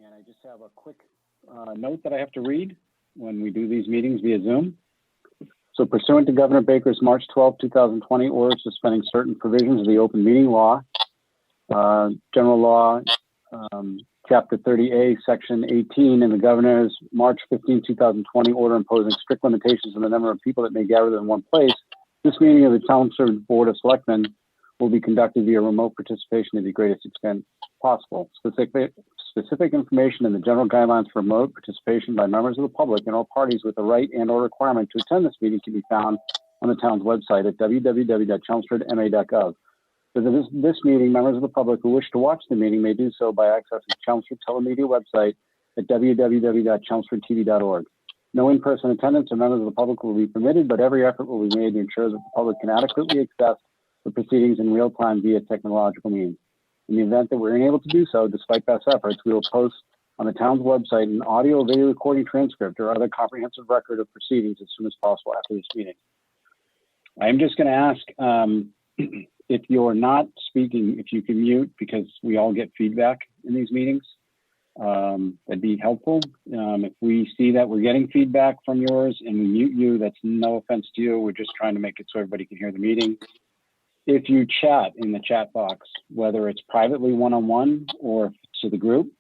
And I just have a quick note that I have to read when we do these meetings via Zoom. So pursuant to Governor Baker's March 12, 2020 order suspending certain provisions of the open meeting law, General Law, Chapter 30A, Section 18, and the Governor's March 15, 2020 order imposing strict limitations on the number of people that may gather in one place, this meeting of the Chelmsford Board of Selectmen will be conducted via remote participation to the greatest extent possible. Specific information and the general guidelines for remote participation by members of the public and all parties with the right and or requirement to attend this meeting can be found on the town's website at www.chelmsfordma.gov. For this meeting, members of the public who wish to watch the meeting may do so by accessing the Chelmsford Telemedia website at www.chelmsfordtv.org. No in-person attendance of members of the public will be permitted, but every effort will be made to ensure that the public can adequately access the proceedings in real time via technological means. In the event that we're unable to do so, despite best efforts, we will post on the town's website an audio or video recording transcript or other comprehensive record of proceedings as soon as possible after this meeting. I'm just going to ask if you're not speaking, if you can mute, because we all get feedback in these meetings. That'd be helpful. If we see that we're getting feedback from yours and we mute you, that's no offense to you. We're just trying to make it so everybody can hear the meeting. If you chat in the chat box, whether it's privately one-on-one or to the group,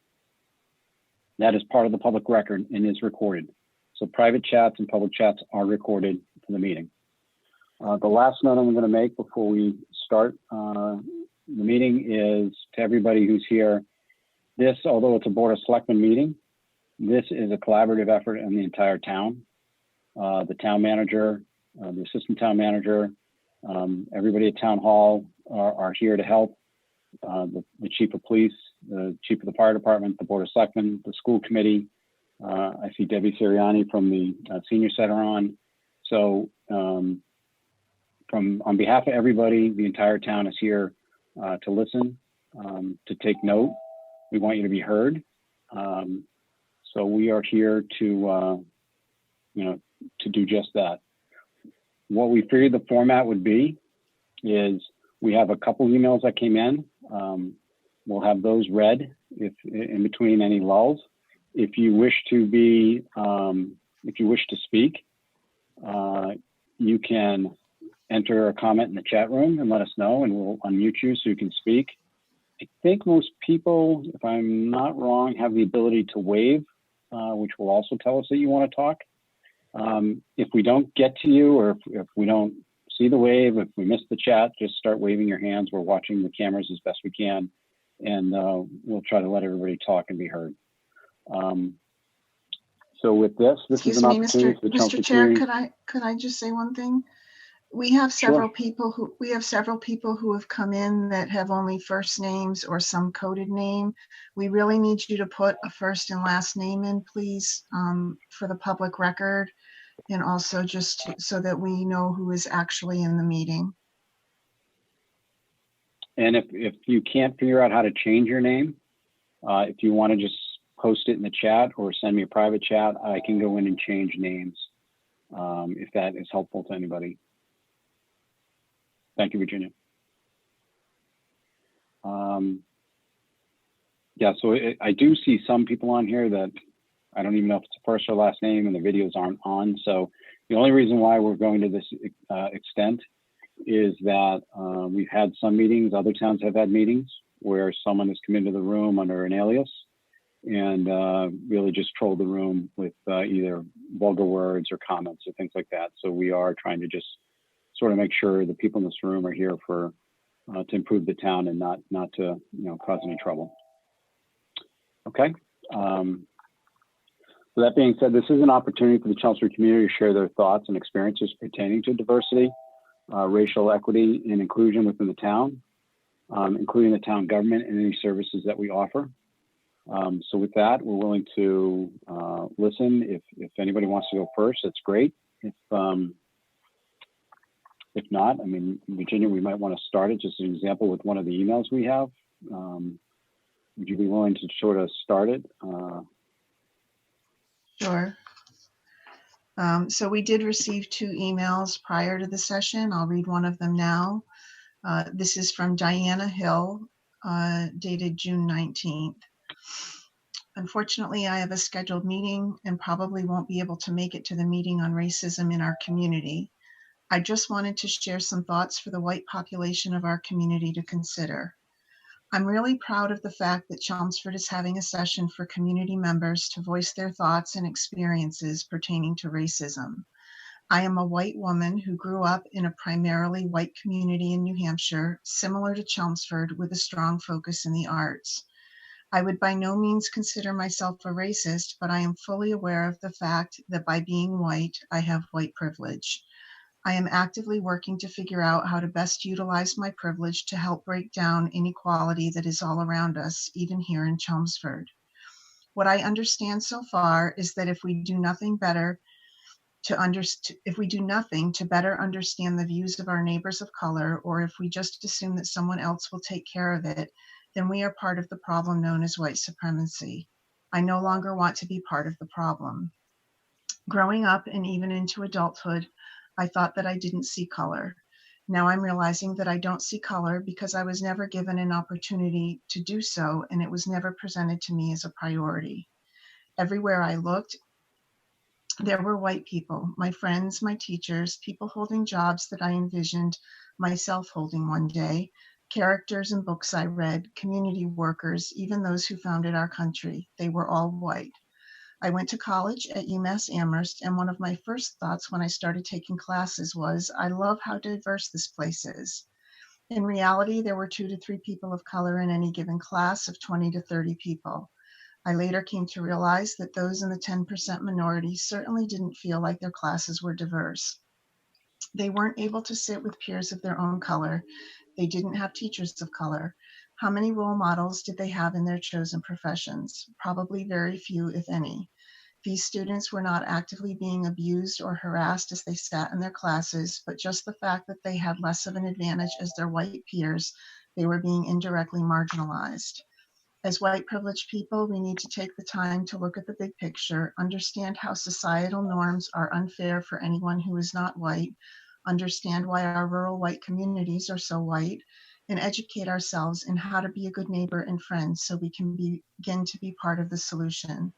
that is part of the public record and is recorded. So private chats and public chats are recorded for the meeting. The last note I'm going to make before we start the meeting is to everybody who's here, this, although it's a Board of Selectmen meeting, this is a collaborative effort in the entire town. The town manager, the assistant town manager, everybody at town hall are here to help. The chief of police, the chief of the fire department, the Board of Selectmen, the school committee. I see Debbie Sirianni from the senior center on. So on behalf of everybody, the entire town is here to listen, to take note. We want you to be heard. So we are here to, to do just that. What we figured the format would be is we have a couple emails that came in. We'll have those read if in between any lulls. If you wish to be, if you wish to speak, you can enter a comment in the chat room and let us know, and we'll unmute you so you can speak. I think most people, if I'm not wrong, have the ability to wave, which will also tell us that you want to talk. If we don't get to you, or if we don't see the wave, if we miss the chat, just start waving your hands. We're watching the cameras as best we can, and we'll try to let everybody talk and be heard. So with this is an opportunity for the Mr. Chair, could I just say one thing? We have several people who have come in that have only first names or some coded name. We really need you to put a first and last name in, please, for the public record, and also just so that we know who is actually in the meeting. And if you can't figure out how to change your name, if you want to just post it in the chat or send me a private chat, I can go in and change names if that is helpful to anybody. Thank you, Virginia. Yeah, so I do see some people on here that I don't even know if it's a first or last name and the videos aren't on. So the only reason why we're going to this extent is that we've had some meetings, other towns have had meetings where someone has come into the room under an alias and really just trolled the room with either vulgar words or comments or things like that. So we are trying to just sort of make sure the people in this room are here for to improve the town and not to cause any trouble. Okay. So that being said, this is an opportunity for the Chelmsford community to share their thoughts and experiences pertaining to diversity, racial equity, and inclusion within the town, including the town government and any services that we offer. So with that, we're willing to listen. If anybody wants to go first, that's great. If not, I mean, Virginia, we might want to start it just as an example with one of the emails we have. Would you be willing to sort of start it? Sure. So we did receive 2 emails prior to the session. I'll read one of them now. This is from Diana Hill, dated June 19th. Unfortunately, I have a scheduled meeting and probably won't be able to make it to the meeting on racism in our community. I just wanted to share some thoughts for the white population of our community to consider. I'm really proud of the fact that Chelmsford is having a session for community members to voice their thoughts and experiences pertaining to racism. I am a white woman who grew up in a primarily white community in New Hampshire, similar to Chelmsford, with a strong focus in the arts. I would by no means consider myself a racist, but I am fully aware of the fact that by being white, I have white privilege. I am actively working to figure out how to best utilize my privilege to help break down inequality that is all around us, even here in Chelmsford. What I understand so far is that if we do nothing to better understand the views of our neighbors of color, or if we just assume that someone else will take care of it, then we are part of the problem known as white supremacy. I no longer want to be part of the problem. Growing up and even into adulthood, I thought that I didn't see color. Now I'm realizing that I don't see color because I was never given an opportunity to do so, and it was never presented to me as a priority. Everywhere I looked, there were white people, my friends, my teachers, people holding jobs that I envisioned myself holding one day, characters in books I read, community workers, even those who founded our country. They were all white. I went to college at UMass Amherst, and one of my first thoughts when I started taking classes was, I love how diverse this place is. In reality, there were 2 to 3 people of color in any given class of 20 to 30 people. I later came to realize that those in the 10% minority certainly didn't feel like their classes were diverse. They weren't able to sit with peers of their own color. They didn't have teachers of color. How many role models did they have in their chosen professions? Probably very few, if any. These students were not actively being abused or harassed as they sat in their classes, but just the fact that they had less of an advantage as their white peers, they were being indirectly marginalized. As white privileged people, we need to take the time to look at the big picture, understand how societal norms are unfair for anyone who is not white, understand why our rural white communities are so white, and educate ourselves in how to be a good neighbor and friend so we can begin to be part of the solution.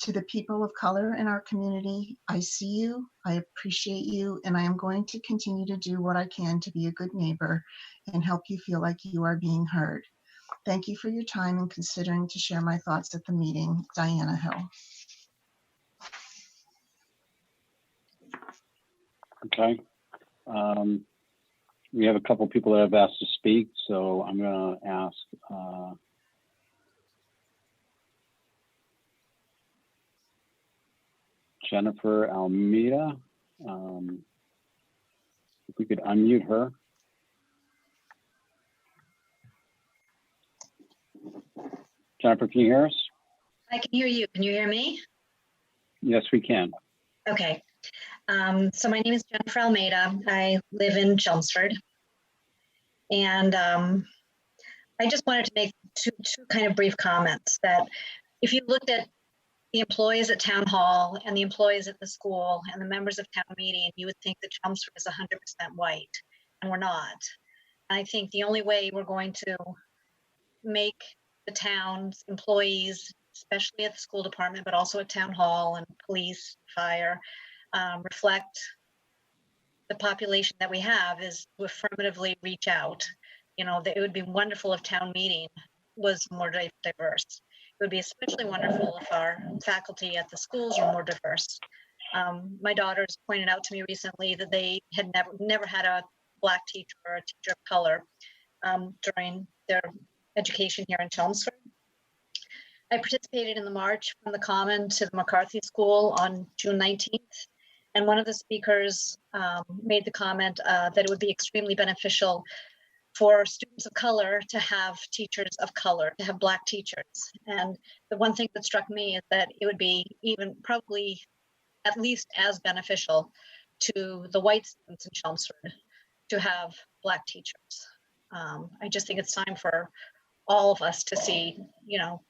To the people of color in our community, I see you, I appreciate you, and I am going to continue to do what I can to be a good neighbor and help you feel like you are being heard. Thank you for your time and considering to share my thoughts at the meeting. Diana Hill. Okay. We have a couple people that have asked to speak, so I'm going to ask Jennifer Almeida, if we could unmute her. Jennifer, can you hear us? I can hear you. Can you hear me? Yes, we can. Okay. So my name is Jennifer Almeida. I live in Chelmsford. And I just wanted to make two kind of brief comments that if you looked at the employees at Town Hall and the employees at the school and the members of town meeting, you would think that Chelmsford is 100% white, and we're not. And I think the only way we're going to make the town's employees, especially at the school department, but also at Town Hall and police, fire, reflect the population that we have is to affirmatively reach out. You know, it would be wonderful if town meeting was more diverse. It would be especially wonderful if our faculty at the schools were more diverse. My daughters pointed out to me recently that they had never had a Black teacher or a teacher of color during their education here in Chelmsford. I participated in the march from the Common to the McCarthy School on June 19th. And one of the speakers made the comment that it would be extremely beneficial for students of color to have teachers of color, to have Black teachers. And the one thing that struck me is that it would be even probably at least as beneficial to the white students in Chelmsford to have Black teachers. I just think it's time for all of us to see, you know,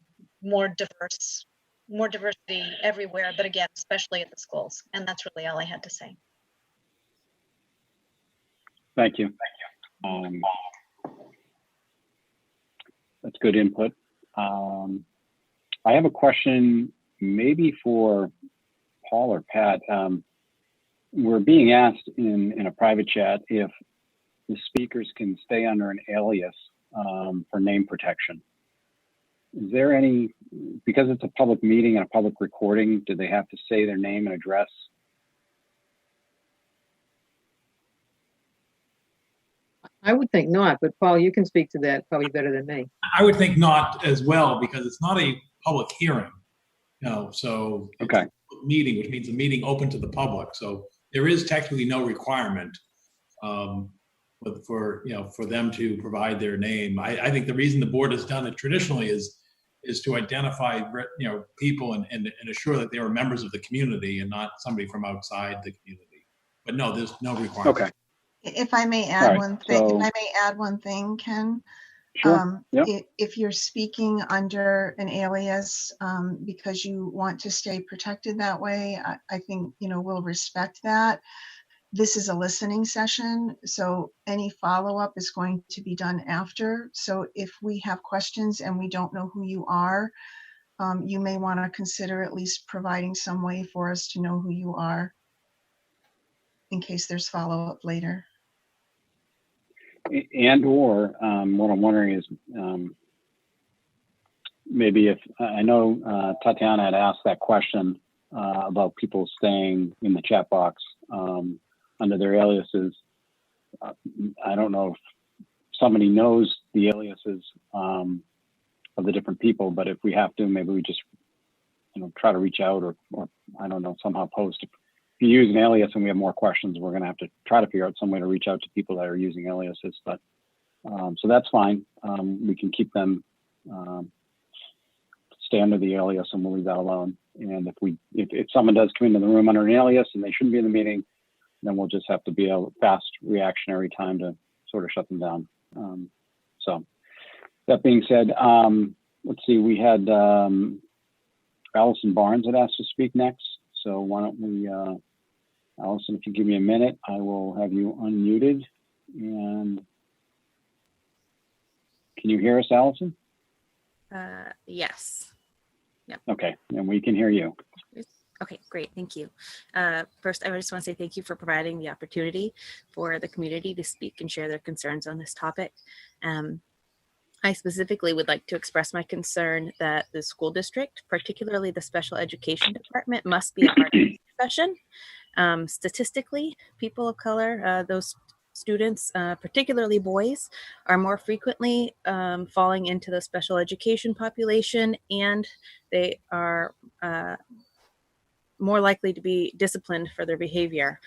more diversity everywhere, but again, especially at the schools. And that's really all I had to say. Thank you. That's good input. I have a question maybe for Paul or Pat. We're being asked in a private chat if the speakers can stay under an alias for name protection. Is there any, because it's a public meeting and a public recording, do they have to say their name and address? I would think not, but Paul, you can speak to that probably better than me. I would think not as well, because it's not a public hearing. So it's Okay. a meeting, which means a meeting open to the public. So there is technically no requirement for them to provide their name. I think the reason the board has done it traditionally is to identify people and assure that they are members of the community and not somebody from outside the community. But no, there's no requirement. Okay. If I may add Right, one thing, so- if I may add one thing, Ken. Sure. Yep. If you're speaking under an alias because you want to stay protected that way, I think, we'll respect that. This is a listening session, so any follow-up is going to be done after. So if we have questions and we don't know who you are, you may want to consider at least providing some way for us to know who you are in case there's follow-up later. And or what I'm wondering is maybe if, I know Tatiana had asked that question about people staying in the chat box under their aliases. I don't know if somebody knows the aliases of the different people, but if we have to, maybe we just try to reach out or I don't know, somehow post. If you use an alias and we have more questions, we're going to have to try to figure out some way to reach out to people that are using aliases. But so that's fine. We can keep them stay under the alias, and we'll leave that alone. And if someone does come into the room under an alias and they shouldn't be in the meeting, then we'll just have to be a fast reactionary time to sort of shut them down. So that being said, let's see. We had Allison Barnes had asked to speak next. So why don't we, Allison, if you give me a minute, I will have you unmuted. And can you hear us, Allison? Yes. Yep. Okay, and we can hear you. Okay, great. Thank you. First, I just want to say thank you for providing the opportunity for the community to speak and share their concerns on this topic. I specifically would like to express my concern that the school district, particularly the special education department, must be a part of this discussion. Statistically, people of color, those students, particularly boys, are more frequently falling into the special education population, and they are more likely to be disciplined for their behavior.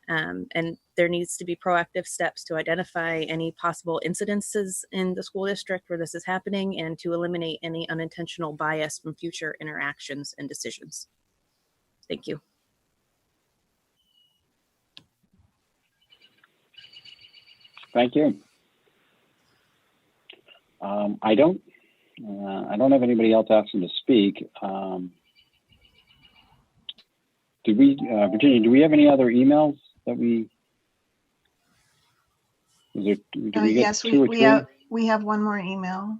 And there needs to be proactive steps to identify any possible incidences in the school district where this is happening and to eliminate any unintentional bias from future interactions and decisions. Thank you. Thank you. I don't have anybody else asking to speak. Virginia, do we have any other emails that we? Yes, we have one more email.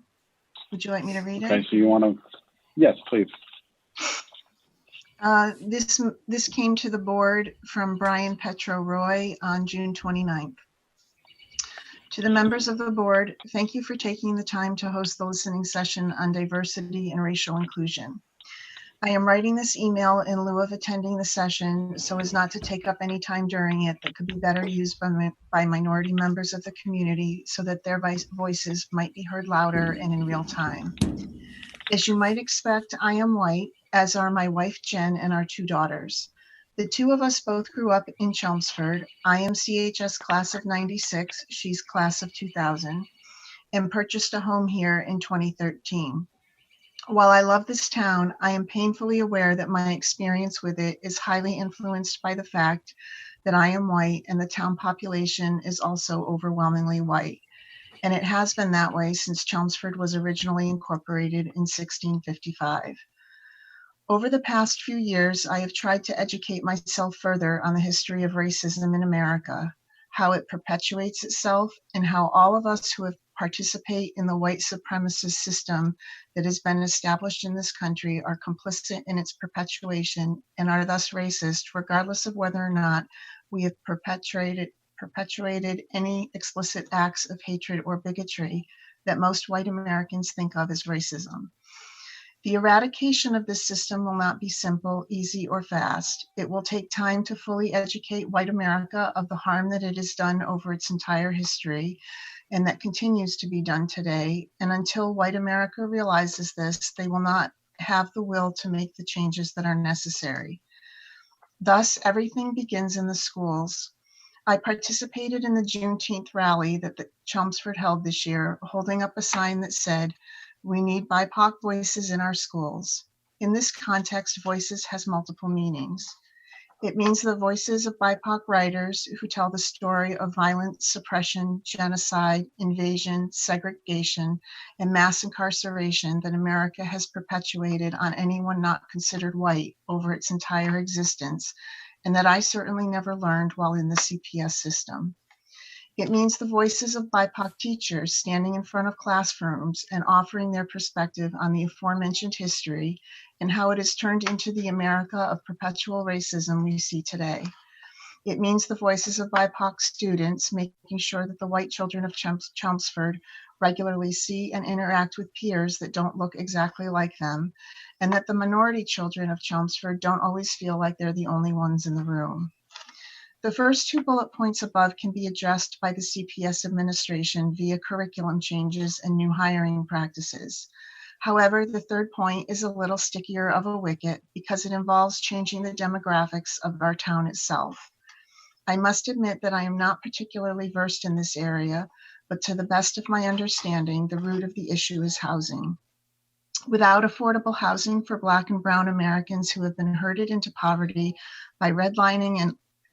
Would you like me to read it? Okay, so you want to? Yes, please. This came to the board from Brian Petro Roy on June 29th. To the members of the board, thank you for taking the time to host the listening session on diversity and racial inclusion. I am writing this email in lieu of attending the session so as not to take up any time during it that could be better used by minority members of the community so that their voices might be heard louder and in real time. As you might expect, I am white, as are my wife Jen and our two daughters. The two of us both grew up in Chelmsford. I am CHS class of 96, she's class of 2000, and purchased a home here in 2013. While I love this town, I am painfully aware that my experience with it is highly influenced by the fact that I am white and the town population is also overwhelmingly white. And it has been that way since Chelmsford was originally incorporated in 1655. Over the past few years, I have tried to educate myself further on the history of racism in America, how it perpetuates itself, and how all of us who have participate in the white supremacist system that has been established in this country are complicit in its perpetuation and are thus racist, regardless of whether or not we have perpetuated any explicit acts of hatred or bigotry that most white Americans think of as racism. The eradication of this system will not be simple, easy, or fast. It will take time to fully educate white America of the harm that it has done over its entire history and that continues to be done today. And until white America realizes this, they will not have the will to make the changes that are necessary. Thus, everything begins in the schools. I participated in the Juneteenth Rally that the Chelmsford held this year, holding up a sign that said, "We need BIPOC voices in our schools." In this context, voices has multiple meanings. It means the voices of BIPOC writers who tell the story of violence, suppression, genocide, invasion, segregation, and mass incarceration that America has perpetuated on anyone not considered white over its entire existence, and that I certainly never learned while in the CPS system. It means the voices of BIPOC teachers standing in front of classrooms and offering their perspective on the aforementioned history and how it has turned into the America of perpetual racism we see today. It means the voices of BIPOC students making sure that the white children of Chelmsford regularly see and interact with peers that don't look exactly like them, and that the minority children of Chelmsford don't always feel like they're the only ones in the room. The first two bullet points above can be addressed by the CPS administration via curriculum changes and new hiring practices. However, the third point is a little stickier of a wicket because it involves changing the demographics of our town itself. I must admit that I am not particularly versed in this area, but to the best of my understanding, the root of the issue is housing. Without affordable housing for Black and Brown Americans who have been herded into poverty by redlining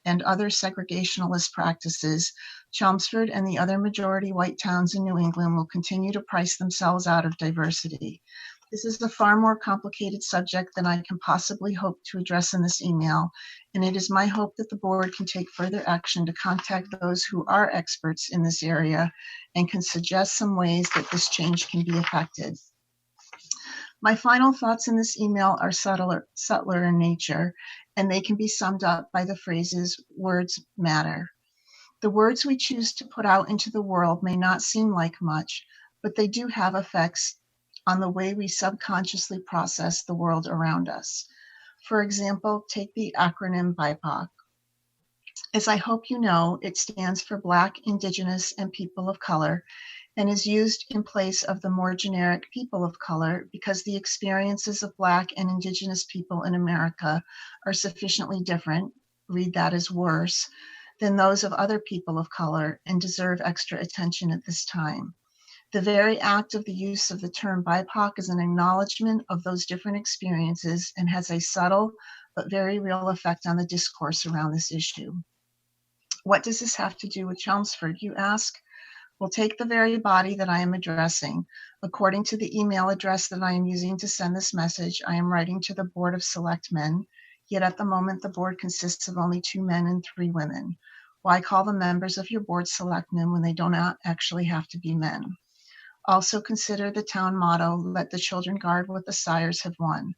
and other segregationalist practices, Chelmsford and the other majority white towns in New England will continue to price themselves out of diversity. This is a far more complicated subject than I can possibly hope to address in this email, and it is my hope that the board can take further action to contact those who are experts in this area and can suggest some ways that this change can be effected. My final thoughts in this email are subtler in nature, and they can be summed up by the phrases, "words matter." The words we choose to put out into the world may not seem like much, but they do have effects on the way we subconsciously process the world around us. For example, take the acronym BIPOC. As I hope you know, it stands for Black, Indigenous, and People of Color, and is used in place of the more generic people of color because the experiences of Black and Indigenous people in America are sufficiently different, read that as worse, than those of other people of color and deserve extra attention at this time. The very act of the use of the term BIPOC is an acknowledgement of those different experiences and has a subtle but very real effect on the discourse around this issue. What does this have to do with Chelmsford, you ask? Will take the very body that I am addressing. According to the email address that I am using to send this message, I am writing to the Board of Selectmen, yet at the moment the board consists of only 2 men and 3 women. Why call them members of your board selectmen when they do not actually have to be men? Also consider the town motto, "Let the children guard what the sires have won."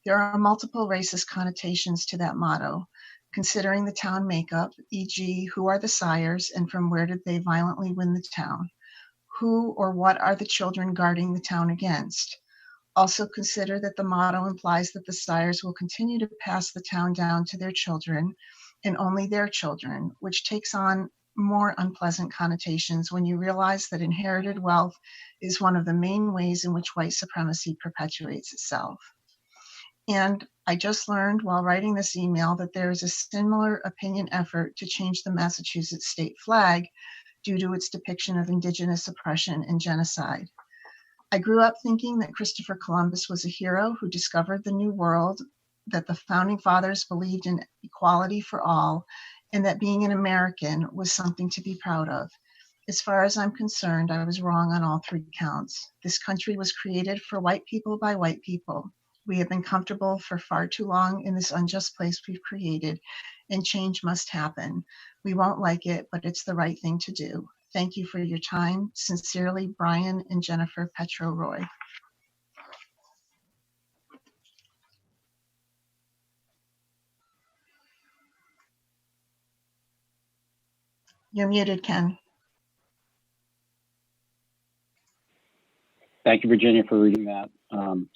There are multiple racist connotations to that motto. Considering the town makeup, e.g., who are the sires and from where did they violently win the town? Who or what are the children guarding the town against? Also consider that the motto implies that the sires will continue to pass the town down to their children and only their children, which takes on more unpleasant connotations when you realize that inherited wealth is one of the main ways in which white supremacy perpetuates itself. And I just learned while writing this email that there is a similar opinion effort to change the Massachusetts state flag due to its depiction of Indigenous oppression and genocide. I grew up thinking that Christopher Columbus was a hero who discovered the New World, that the founding fathers believed in equality for all, and that being an American was something to be proud of. As far as I'm concerned, I was wrong on all 3 counts. This country was created for white people by white people. We have been comfortable for far too long in this unjust place we've created, and change must happen. We won't like it, but it's the right thing to do. Thank you for your time. Sincerely, Brian and Jennifer Petro-Roy. You're muted, Ken. Thank you, Virginia, for reading that.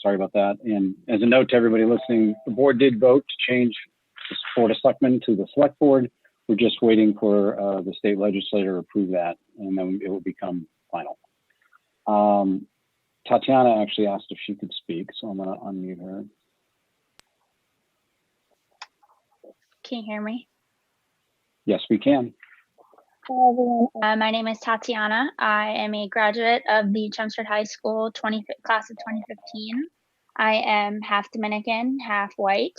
Sorry about that. And as a note to everybody listening, the board did vote to change the Board of Selectmen to the Select Board. We're just waiting for the state legislature to approve that, and then it will become final. Tatiana actually asked if she could speak, so I'm going to unmute her. Can you hear me? Yes, we can. Hello, everyone. My name is Tatiana. I am a graduate of the Chelmsford High School class of 2015. I am half Dominican, half white.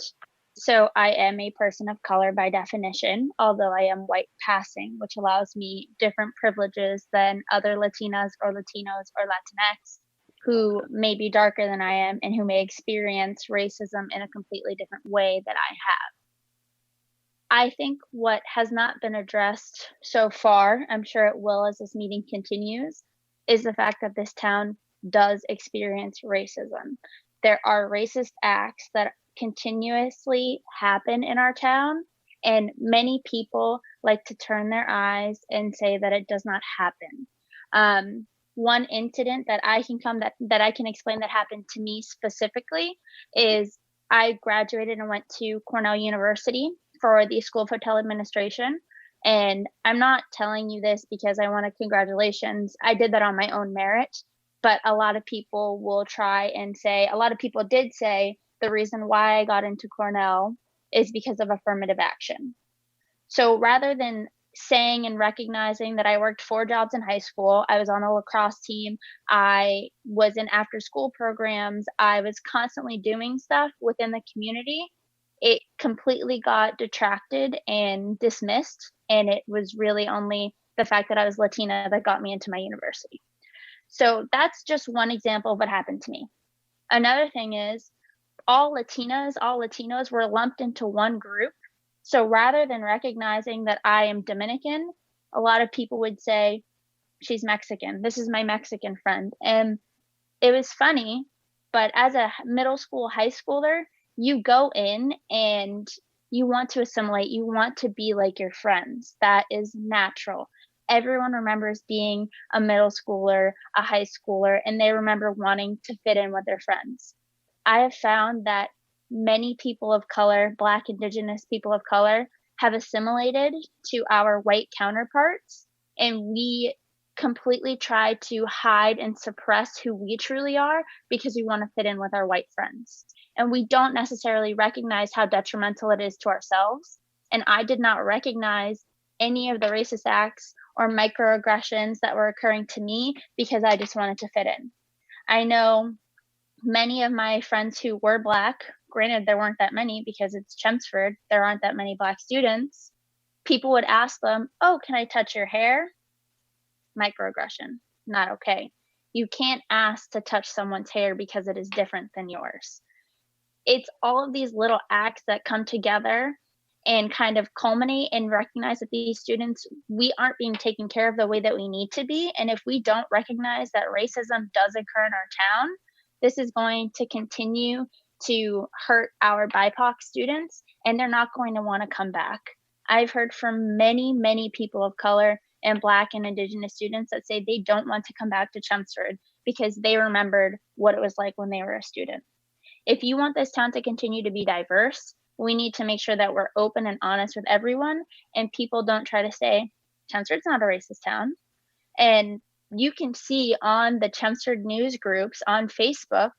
So I am a person of color by definition, although I am white passing, which allows me different privileges than other Latinas or Latinos or Latinx who may be darker than I am and who may experience racism in a completely different way that I have. I think what has not been addressed so far, I'm sure it will as this meeting continues, is the fact that this town does experience racism. There are racist acts that continuously happen in our town, and many people like to turn their eyes and say that it does not happen. One incident that I can explain that happened to me specifically is I graduated and went to Cornell University for the School of Hotel Administration. And I'm not telling you this because I want a congratulations. I did that on my own merit, but a lot of people will try and say, a lot of people did say the reason why I got into Cornell is because of affirmative action. So rather than saying and recognizing that I worked 4 jobs in high school, I was on a lacrosse team, I was in after school programs, I was constantly doing stuff within the community, it completely got detracted and dismissed. And it was really only the fact that I was Latina that got me into my university. So that's just one example of what happened to me. Another thing is all Latinos were lumped into one group. So rather than recognizing that I am Dominican, a lot of people would say, she's Mexican. This is my Mexican friend. And it was funny, but as a middle school, high schooler, you go in and you want to assimilate. You want to be like your friends. That is natural. Everyone remembers being a middle schooler, a high schooler, and they remember wanting to fit in with their friends. I have found that many people of color, Black, Indigenous people of color, have assimilated to our white counterparts, and we completely try to hide and suppress who we truly are because we want to fit in with our white friends. And we don't necessarily recognize how detrimental it is to ourselves. And I did not recognize any of the racist acts or microaggressions that were occurring to me because I just wanted to fit in. I know many of my friends who were Black, granted there weren't that many because it's Chelmsford, there aren't that many Black students. People would ask them, oh, can I touch your hair? Microaggression, not okay. You can't ask to touch someone's hair because it is different than yours. It's all of these little acts that come together and kind of culminate and recognize that these students, we aren't being taken care of the way that we need to be. And if we don't recognize that racism does occur in our town, this is going to continue to hurt our BIPOC students, and they're not going to want to come back. I've heard from many, many people of color and Black and Indigenous students that say they don't want to come back to Chelmsford because they remembered what it was like when they were a student. If you want this town to continue to be diverse, we need to make sure that we're open and honest with everyone, and people don't try to say, Chelmsford's not a racist town. And you can see on the Chelmsford news groups on Facebook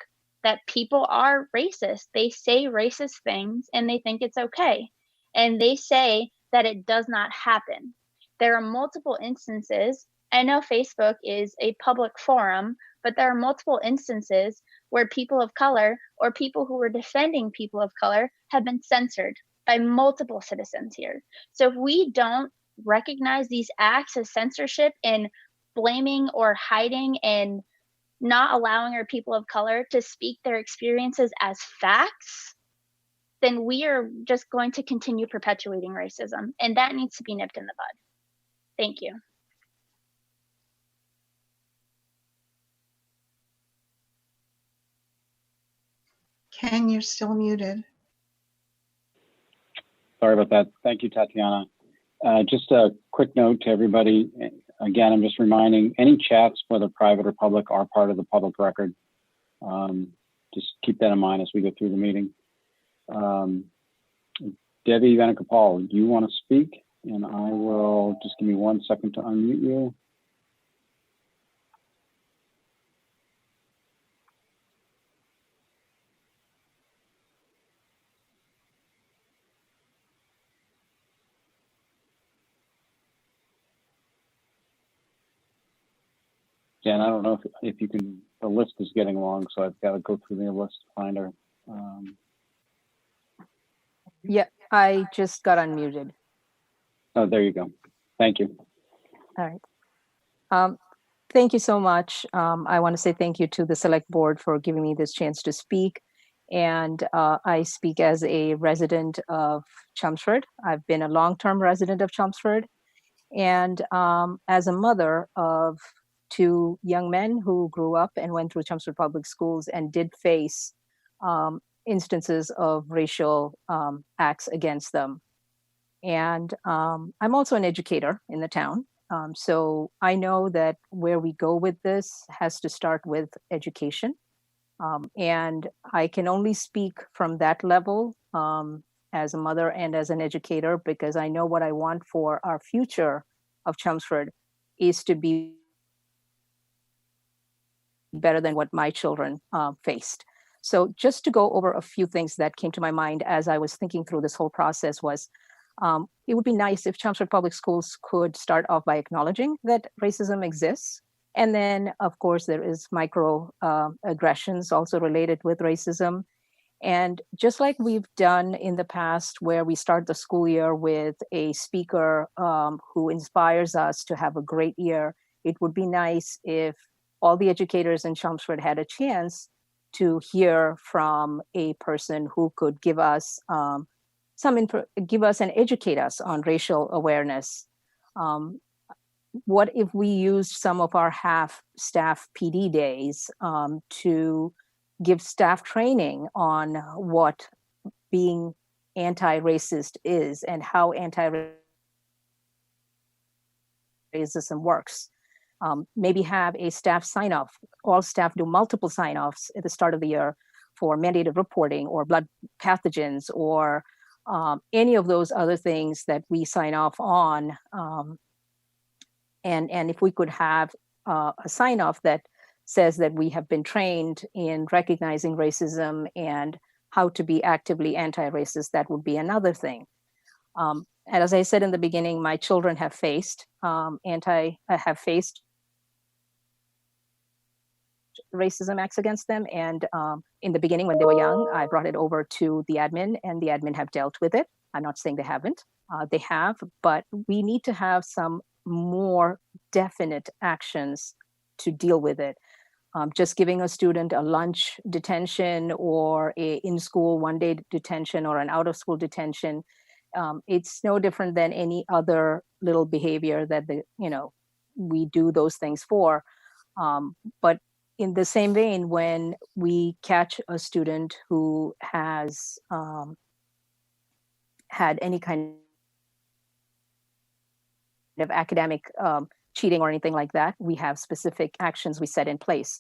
that people are racist. They say racist things and they think it's okay. And they say that it does not happen. There are multiple instances. I know Facebook is a public forum, but there are multiple instances where people of color or people who were defending people of color have been censored by multiple citizens here. So if we don't recognize these acts of censorship and blaming or hiding and not allowing our people of color to speak their experiences as facts, then we are just going to continue perpetuating racism. And that needs to be nipped in the bud. Thank you. Ken, you're still muted. Sorry about that. Thank you, Tatiana. Just a quick note to everybody. Again, I'm just reminding any chats, whether private or public, are part of the public record. Just keep that in mind as we go through the meeting. Debbie Venugopal, you want to speak? And I will just give me 1 second to unmute you. Jen, I don't know if you can, the list is getting long, so I've got to go through the list to find her. Yeah, I just got unmuted. Oh, there you go. Thank you. All right. Thank you so much. I want to say thank you to the Select Board for giving me this chance to speak. And I speak as a resident of Chelmsford. I've been a long-term resident of Chelmsford. And as a mother of 2 young men who grew up and went through Chelmsford Public Schools and did face instances of racial acts against them. And I'm also an educator in the town. So I know that where we go with this has to start with education. And I can only speak from that level as a mother and as an educator, because I know what I want for our future of Chelmsford is to be better than what my children faced. So just to go over a few things that came to my mind as I was thinking through this whole process was, it would be nice if Chelmsford Public Schools could start off by acknowledging that racism exists. And then, of course, there is micro aggressions also related with racism. And just like we've done in the past, where we start the school year with a speaker who inspires us to have a great year, it would be nice if all the educators in Chelmsford had a chance to hear from a person who could give us give us and educate us on racial awareness. What if we used some of our half-staff PD days to give staff training on what being anti-racist is and how anti-racism works? Maybe have a staff sign-off. All staff do multiple sign-offs at the start of the year for mandated reporting or blood pathogens or any of those other things that we sign off on. And if we could have a sign-off that says that we have been trained in recognizing racism and how to be actively anti-racist, that would be another thing. And as I said in the beginning, my children have faced racism acts against them. And in the beginning, when they were young, I brought it over to the admin, and the admin have dealt with it. I'm not saying they haven't. They have, but we need to have some more definite actions to deal with it. Just giving a student a lunch detention or a in-school one-day detention or an out-of-school detention, it's no different than any other little behavior that we do those things for. But in the same vein, when we catch a student who has had any kind of academic cheating or anything like that, we have specific actions we set in place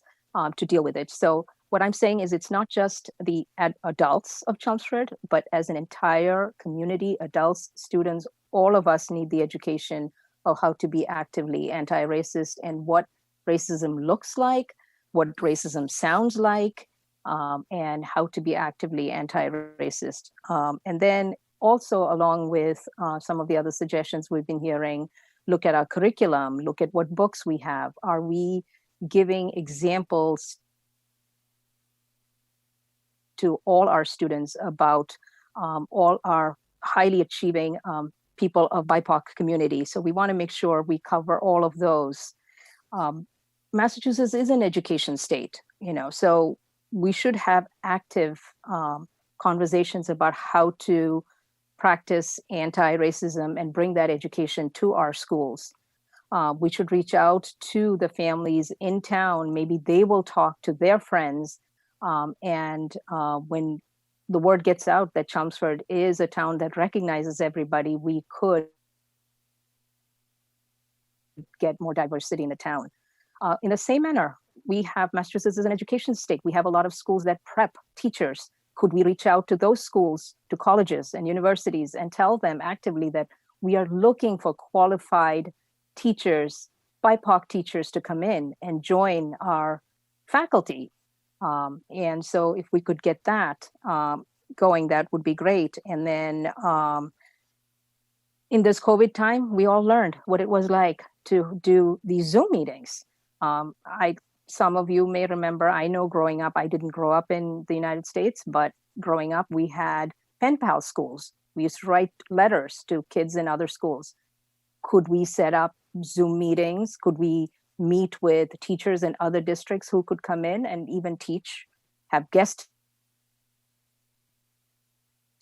to deal with it. So what I'm saying is it's not just the adults of Chelmsford, but as an entire community, adults, students, all of us need the education of how to be actively anti-racist and what racism looks like, what racism sounds like, and how to be actively anti-racist. And then also along with some of the other suggestions we've been hearing, look at our curriculum, look at what books we have. Are we giving examples to all our students about all our highly achieving people of BIPOC community? So we want to make sure we cover all of those. Massachusetts is an education state, so we should have active conversations about how to practice anti-racism and bring that education to our schools. We should reach out to the families in town. Maybe they will talk to their friends When the word gets out that Chelmsford is a town that recognizes everybody, we could get more diversity in the town. In the same manner, we have Massachusetts as an education state. We have a lot of schools that prep teachers. Could we reach out to those schools, to colleges and universities, and tell them actively that we are looking for qualified teachers, BIPOC teachers, to come in and join our faculty? And so if we could get that going, that would be great. And then in this COVID time, we all learned what it was like to do these Zoom meetings. Some of you may remember, I know growing up, I didn't grow up in the United States, but growing up, we had pen pal schools. We used to write letters to kids in other schools. Could we set up Zoom meetings? Could we meet with teachers in other districts who could come in and even teach, have guest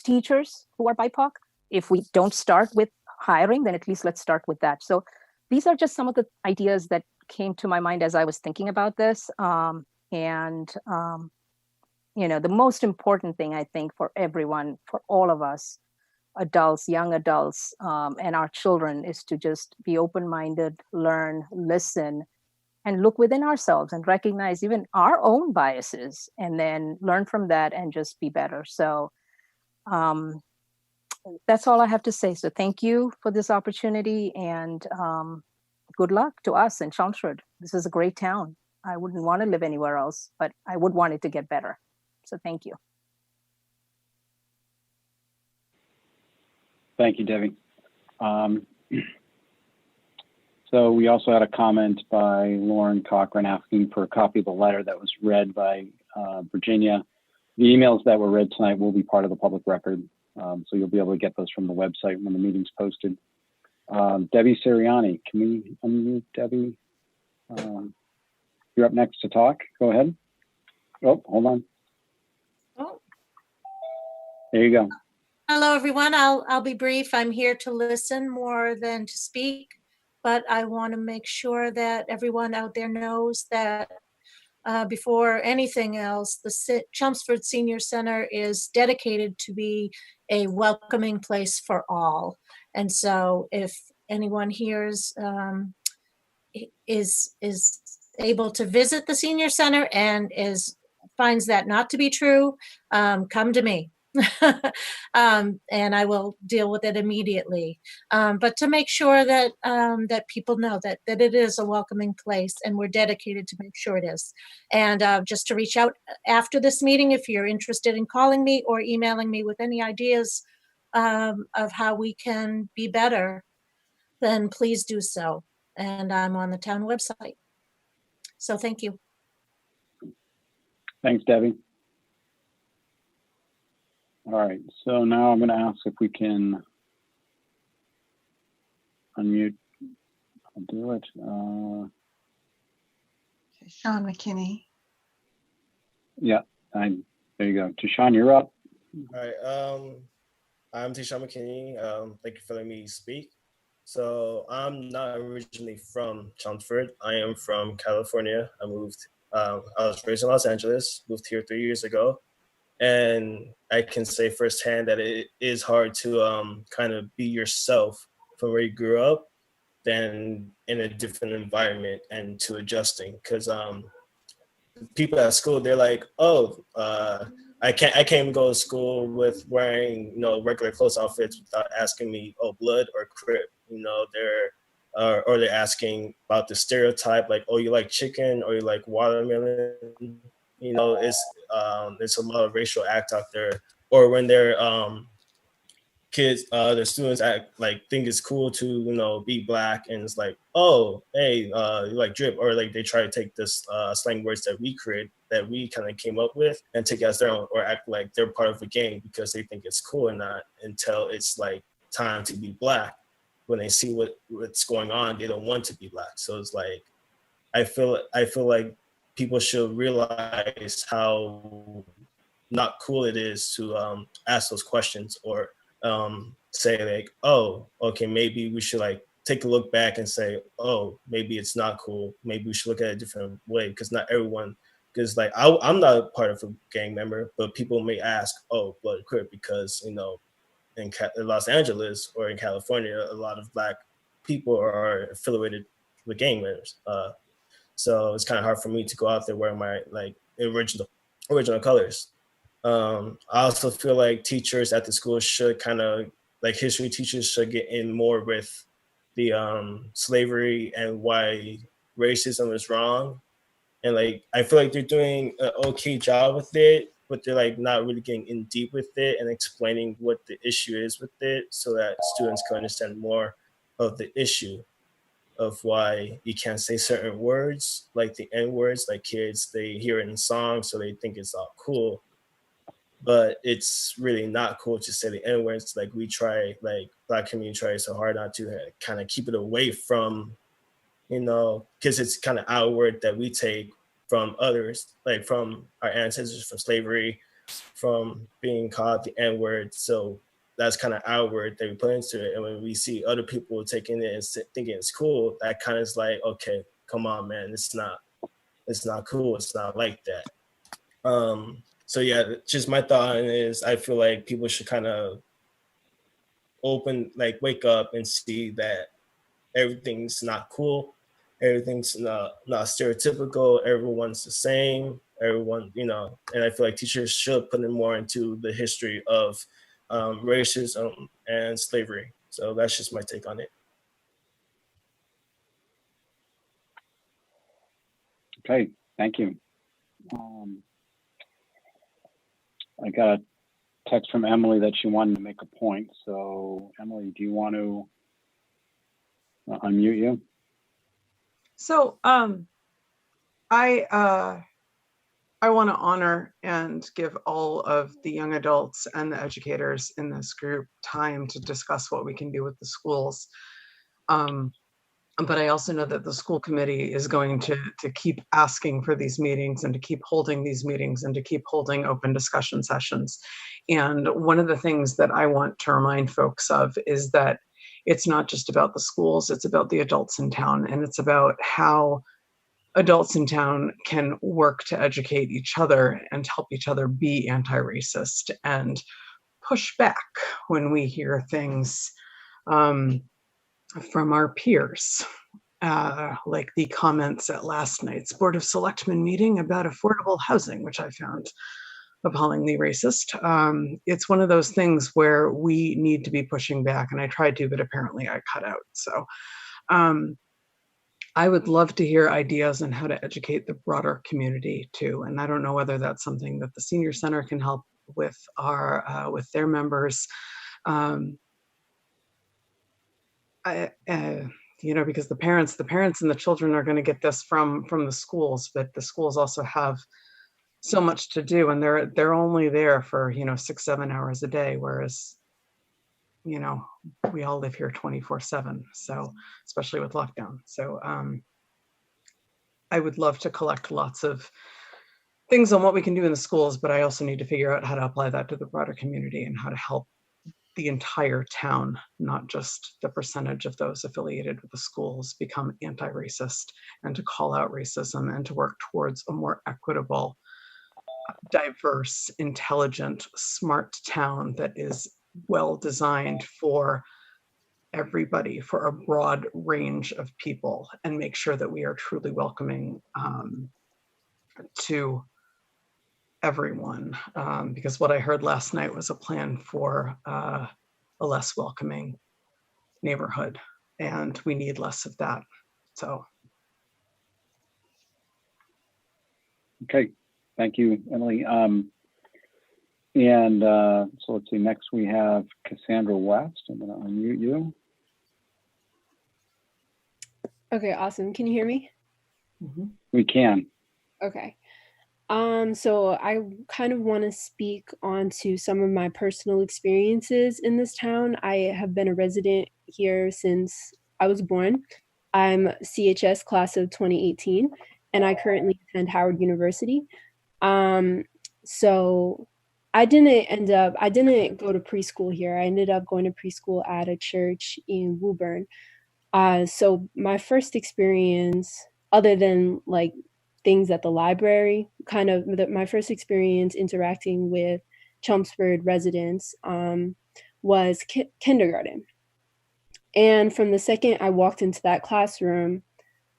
teachers who are BIPOC? If we don't start with hiring, then at least let's start with that. So these are just some of the ideas that came to my mind as I was thinking about this. The most important thing, I think, for everyone, for all of us, adults, young adults, and our children, is to just be open-minded, learn, listen, and look within ourselves and recognize even our own biases, and then learn from that and just be better. So that's all I have to say. So thank you for this opportunity, and good luck to us in Chelmsford. This is a great town. I wouldn't want to live anywhere else, but I would want it to get better. So thank you. Thank you, Debbie. So we also had a comment by Lauren Cochran asking for a copy of the letter that was read by Virginia. The emails that were read tonight will be part of the public record. So you'll be able to get those from the website when the meeting's posted. Debbie Siriani, can we unmute Debbie? You're up next to talk. Go ahead. Oh, hold on. Oh. There you go. Hello, everyone. I'll be brief. I'm here to listen more than to speak, but I want to make sure that everyone out there knows that before anything else, the Chelmsford Senior Center is dedicated to be a welcoming place for all. And so if anyone here is able to visit the Senior Center and finds that not to be true, come to me. And I will deal with it immediately. But to make sure that that people know that it is a welcoming place, and we're dedicated to make sure it is. And just to reach out after this meeting, if you're interested in calling me or emailing me with any ideas of how we can be better, then please do so. And I'm on the town website. So thank you. Thanks, Debbie. All right, so now I'm going to ask if we can unmute. I'll do it. Sean McKinney. Yeah, there you go. Tashawn, you're up. All right, I'm Tashawn McKinney. Thank you for letting me speak. So I'm not originally from Chelmsford. I am from California. I was raised in Los Angeles, moved here 3 years ago. And I can say firsthand that it is hard to kind of be yourself from where you grew up than in a different environment and to adjusting. Because people at school, they're like, oh, I can't go to school with wearing regular clothes outfits without asking me, oh, blood or Crip. Or they're asking about the stereotype, like, oh, you like chicken or you like watermelon. There's a lot of racial act out there. Or when their kids, their students think it's cool to be black, and it's like, oh, hey, you like drip, or like they try to take this slang words that we create, that we kind of came up with, and take it as their own, or act like they're part of a gang because they think it's cool, and not until it's like time to be black. When they see what's going on, they don't want to be black. So it's like, I feel like people should realize how not cool it is to ask those questions, or say like, oh, okay, maybe we should like take a look back and say, oh, maybe it's not cool. Maybe we should look at it a different way, because not everyone because like I'm not a part of a gang member, but people may ask, oh, blood crip, because in Los Angeles or in California, a lot of Black people are affiliated with gang members. So it's kind of hard for me to go out there wearing my like original colors. I also feel like teachers at the school should kind of, like history teachers should get in more with the slavery and why racism is wrong. And like, I feel like they're doing an okay job with it, but they're like not really getting in deep with it and explaining what the issue is with it so that students can understand more of the issue of why you can't say certain words, like the N words, like kids, they hear it in songs, so they think it's all cool. But it's really not cool to say the N words. Like we try, like Black community tries so hard not to kind of keep it away from, because it's kind of our word that we take from others, like from our ancestors, from slavery, from being called the N word. So that's kind of our word that we put into it. And when we see other people taking it and thinking it's cool, that kind of is like, okay, come on, man, it's not cool. It's not like that. So yeah, just my thought is I feel like people should kind of wake up and see that everything's not cool. Everything's not stereotypical. Everyone's the same. Everyone, and I feel like teachers should put in more into the history of racism and slavery. So that's just my take on it. Okay, thank you. I got a text from Emily that she wanted to make a point. So Emily, do you want to unmute you? So I want to honor and give all of the young adults and the educators in this group time to discuss what we can do with the schools. But I also know that the school committee is going to keep asking for these meetings and to keep holding these meetings and to keep holding open discussion sessions. And one of the things that I want to remind folks of is that it's not just about the schools, it's about the adults in town, and it's about how adults in town can work to educate each other and help each other be anti-racist and push back when we hear things from our peers, like the comments at last night's Board of Selectmen meeting about affordable housing, which I found appallingly racist. It's one of those things where we need to be pushing back, and I tried to, but apparently I cut out. So I would love to hear ideas on how to educate the broader community too. And I don't know whether that's something that the Senior Center can help with with their members. Because the parents and the children are going to get this from the schools, but the schools also have so much to do, and they're only there for 6-7 hours a day, whereas we all live here 24/7. So especially with lockdown. So I would love to collect lots of things on what we can do in the schools, but I also need to figure out how to apply that to the broader community and how to help the entire town, not just the percentage of those affiliated with the schools, become anti-racist and to call out racism and to work towards a more equitable, diverse, intelligent, smart town that is well designed for everybody, for a broad range of people, and make sure that we are truly welcoming to everyone, because what I heard last night was a plan for a less welcoming neighborhood, and we need less of that. So. Okay, thank you, Emily. So let's see, next we have Cassandra West. I'm gonna unmute you. Okay, awesome. Can you hear me? Mm-hmm. We can. Okay. So I kind of want to speak onto some of my personal experiences in this town. I have been a resident here since I was born. I'm CHS class of 2018, and I currently attend Howard University. So I didn't go to preschool here. I ended up going to preschool at a church in Woburn. So my first experience, other than like things at the library. Kind of my first experience interacting with Chelmsford residents was kindergarten. And from the second I walked into that classroom,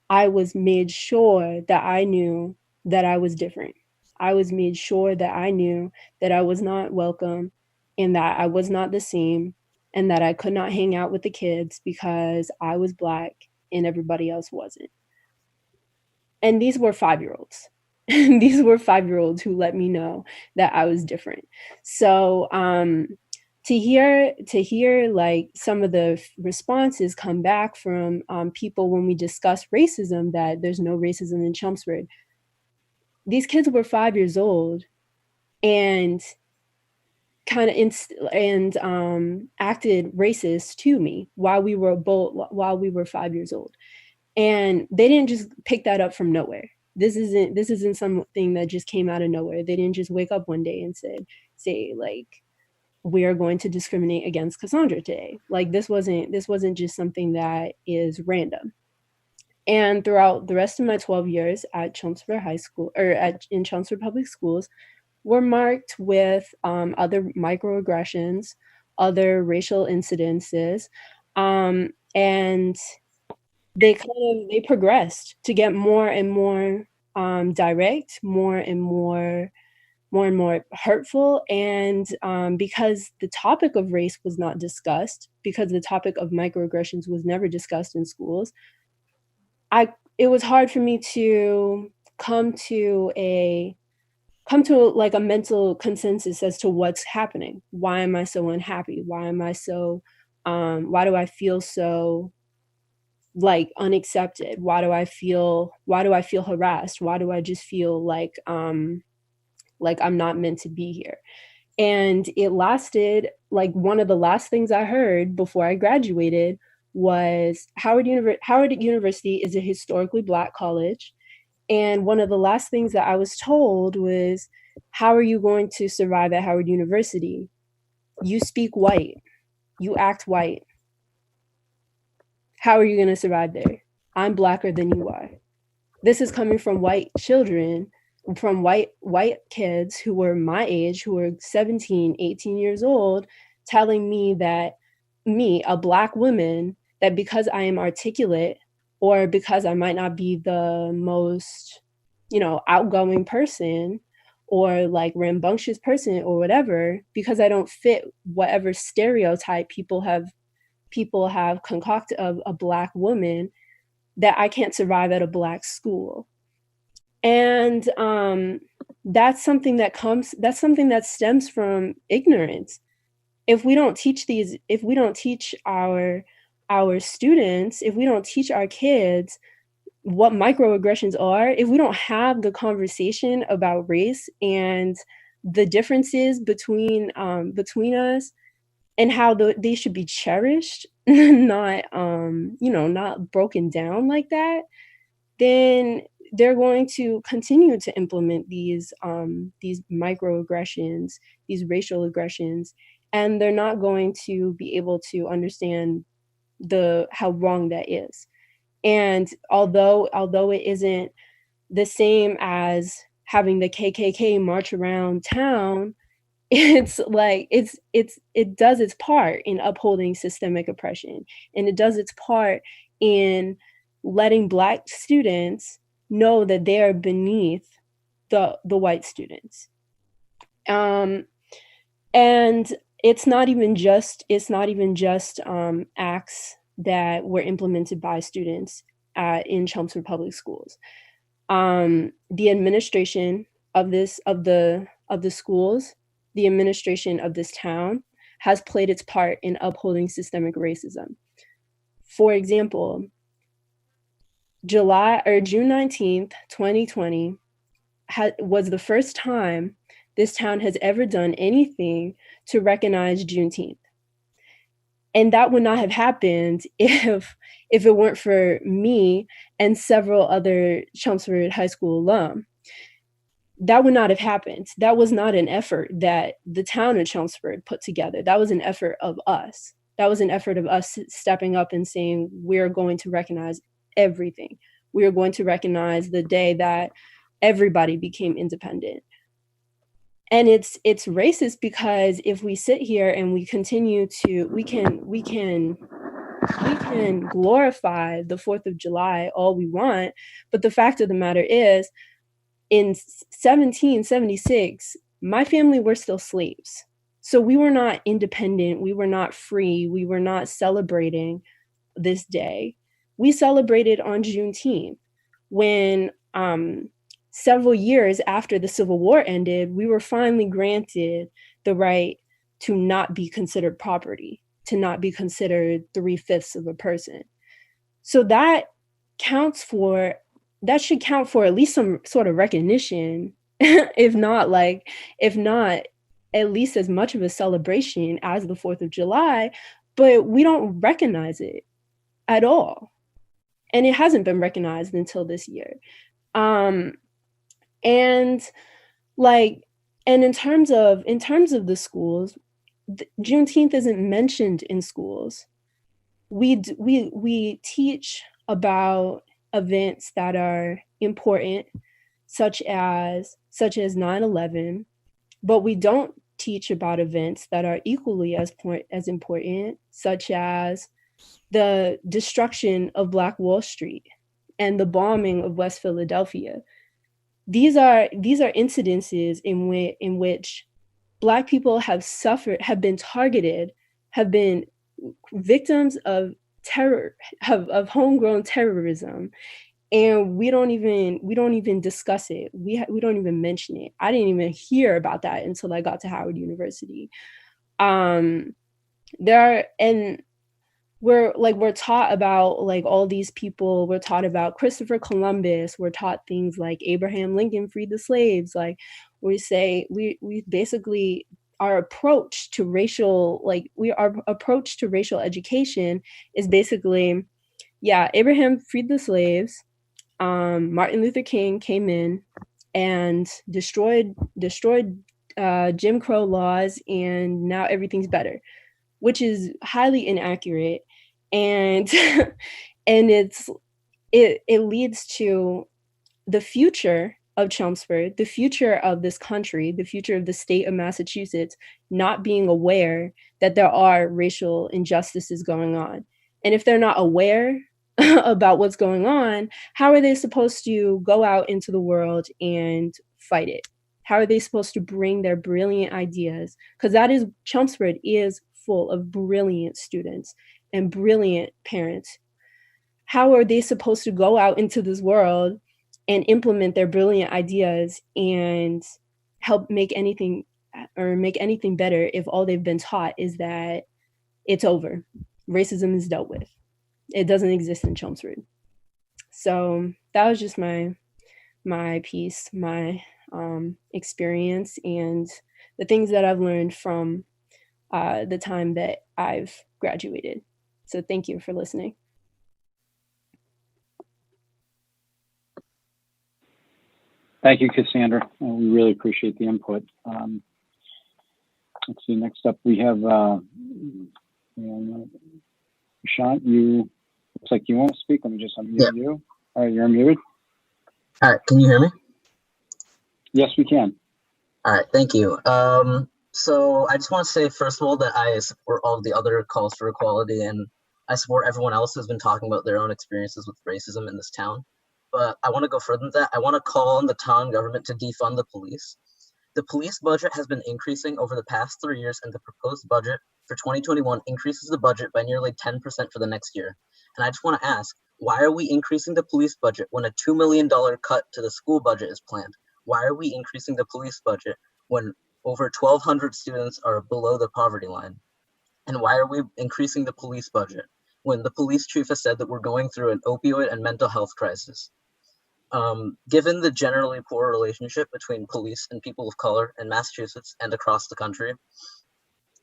I was made sure that I knew that I was different. I was made sure that I knew that I was not welcome and that I was not the same and that I could not hang out with the kids because I was Black and everybody else wasn't. And these were 5-year-olds. These were 5-year-olds who let me know that I was different. So to hear like some of the responses come back from people when we discuss racism, that there's no racism in Chelmsford. These kids were 5 years old and kind of acted racist to me while we were 5 years old. And they didn't just pick that up from nowhere. This isn't something that just came out of nowhere. They didn't just wake up one day and say like, we are going to discriminate against Cassandra today. Like this wasn't just something that is random. And throughout the rest of my 12 years at Chelmsford High School in Chelmsford Public Schools, were marked with other microaggressions, other racial incidences, and they progressed to get more and more direct, more and more hurtful. And because the topic of race was not discussed, because the topic of microaggressions was never discussed in schools, it was hard for me to come to like a mental consensus as to what's happening. Why am I so unhappy? Why do I feel so like unaccepted? Why do I feel harassed? Why do I just feel like I'm not meant to be here? And it lasted, like one of the last things I heard before I graduated was Howard University is a historically Black college. And one of the last things that I was told was, how are you going to survive at Howard University? You speak white, you act white. How are you going to survive there? I'm Blacker than you are. This is coming from white children, from white kids who were my age, who were 17, 18 years old, telling me that me, a Black woman, that because I am articulate or because I might not be the most, outgoing person or like rambunctious person or whatever, because I don't fit whatever stereotype people have concocted of a Black woman, that I can't survive at a Black school. And that's something that stems from ignorance. If we don't teach our students, if we don't teach our kids what microaggressions are, if we don't have the conversation about race and the differences between us and how they should be cherished, not broken down like that, then they're going to continue to implement these microaggressions, these racial aggressions, and they're not going to be able to understand how wrong that is. And although it isn't the same as having the KKK march around town, it's like it does its part in upholding systemic oppression, and it does its part in letting Black students know that they are beneath the white students. And it's not even just acts that were implemented by students in Chelmsford Public Schools. The administration of the schools, the administration of this town has played its part in upholding systemic racism. For example, June 19th, 2020 was the first time this town has ever done anything to recognize Juneteenth. And that would not have happened if it weren't for me and several other Chelmsford High School alum. That would not have happened. That was not an effort that the town of Chelmsford put together. That was an effort of us. That was an effort of us stepping up and saying, we're going to recognize everything. We are going to recognize the day that everybody became independent. And it's racist because if we sit here and we continue to, we can glorify the 4th of July all we want, but the fact of the matter is, in 1776, my family were still slaves. So we were not independent, we were not free, we were not celebrating this day. We celebrated on Juneteenth when several years after the Civil War ended, we were finally granted the right to not be considered property, to not be considered 3/5 of a person. So that should count for at least some sort of recognition, if not at least as much of a celebration as the 4th of July, but we don't recognize it at all. And it hasn't been recognized until this year. And in terms of the schools, Juneteenth isn't mentioned in schools. We teach about events that are important, such as 9/11, but we don't teach about events that are equally as important, such as the destruction of Black Wall Street and the bombing of West Philadelphia. These are incidences in which Black people have suffered, have been targeted, have been victims of terror, of homegrown terrorism, and we don't even discuss it. We don't even mention it. I didn't even hear about that until I got to Howard University. We're taught about all these people. We're taught about Christopher Columbus. We're taught things like Abraham Lincoln freed the slaves. We basically, our approach to racial education is basically, yeah, Abraham freed the slaves. Martin Luther King came in and destroyed Jim Crow laws, and now everything's better, which is highly inaccurate, and it leads to the future of Chelmsford, the future of this country, the future of the state of Massachusetts not being aware that there are racial injustices going on. And if they're not aware about what's going on, how are they supposed to go out into the world and fight it? How are they supposed to bring their brilliant ideas? Because Chelmsford is full of brilliant students and brilliant parents. How are they supposed to go out into this world and implement their brilliant ideas and help make anything better if all they've been taught is that it's over, racism is dealt with, it doesn't exist in Chelmsford? So that was just my piece, my experience, and the things that I've learned from the time that I've graduated. So thank you for listening. Thank you, Cassandra. We really appreciate the input. Let's see, next up we have Sean, you looks like you want to speak. Let me just unmute you. All right, you're unmuted. All right, can you hear me? Yes, we can. All right, thank you. So I just want to say, first of all, that I support all of the other calls for equality, and I support everyone else who's been talking about their own experiences with racism in this town. But I want to go further than that. I want to call on the town government to defund the police. The police budget has been increasing over the past 3 years, and the proposed budget for 2021 increases the budget by nearly 10% for the next year. And I just want to ask, why are we increasing the police budget when a $2 million cut to the school budget is planned? Why are we increasing the police budget when over 1,200 students are below the poverty line? And why are we increasing the police budget when the police chief has said that we're going through an opioid and mental health crisis? Given the generally poor relationship between police and people of color in Massachusetts and across the country,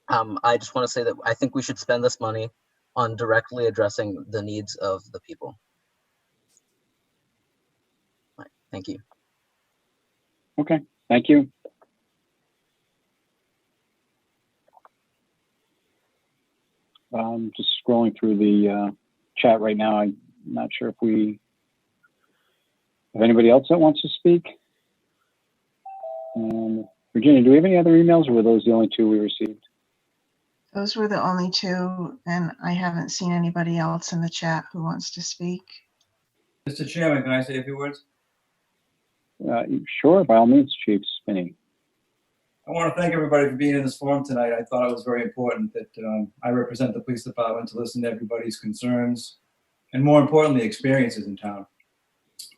I just want to say that I think we should spend this money on directly addressing the needs of the people. Right, thank you. Okay, thank you. Just scrolling through the chat right now. I'm not sure if anybody else that wants to speak. Virginia, do we have any other emails, or were those the only two we received? Those were the only two, and I haven't seen anybody else in the chat who wants to speak. Mr. Chairman, can I say a few words? Sure, by all means, Chief Spinney. I want to thank everybody for being in this forum tonight. I thought it was very important that I represent the police department to listen to everybody's concerns and, more importantly, experiences in town.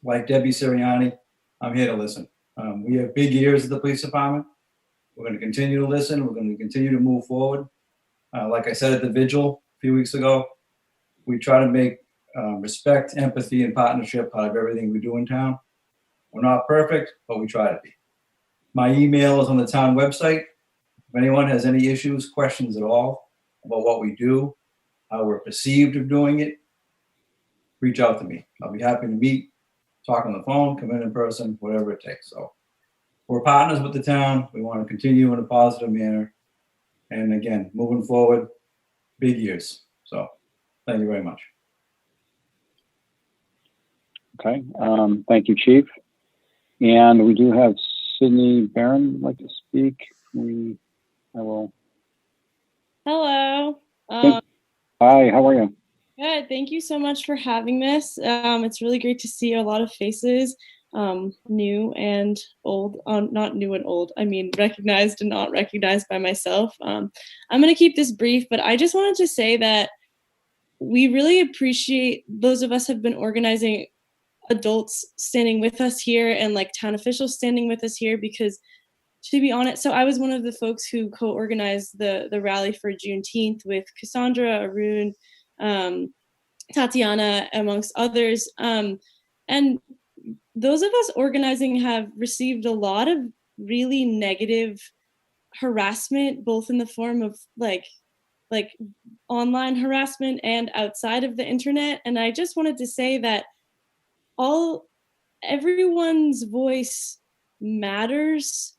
Like Debbie Sirianni, I'm here to listen. We have big ears at the police department. We're going to continue to listen. We're going to continue to move forward. Like I said at the vigil a few weeks ago, we try to make respect, empathy, and partnership out of everything we do in town. We're not perfect, but we try to be. My email is on the town website. If anyone has any issues, questions at all about what we do, how we're perceived of doing it, reach out to me. I'll be happy to meet, talk on the phone, come in person, whatever it takes. So we're partners with the town. We want to continue in a positive manner. And again, moving forward, big years. So thank you very much. Okay, thank you, Chief. And we do have Sydney Barron would like to speak. I will. Hello. Hi, how are you? Good. Thank you so much for having this. It's really great to see a lot of faces, new and old. Not new and old. I mean, recognized and not recognized by myself. I'm going to keep this brief, but I just wanted to say that we really appreciate those of us who have been organizing, adults standing with us here and like town officials standing with us here, because to be honest, so I was one of the folks who co-organized the rally for Juneteenth with Cassandra, Arun, Tatiana, amongst others. And those of us organizing have received a lot of really negative harassment, both in the form of like online harassment and outside of the internet. And I just wanted to say that everyone's voice matters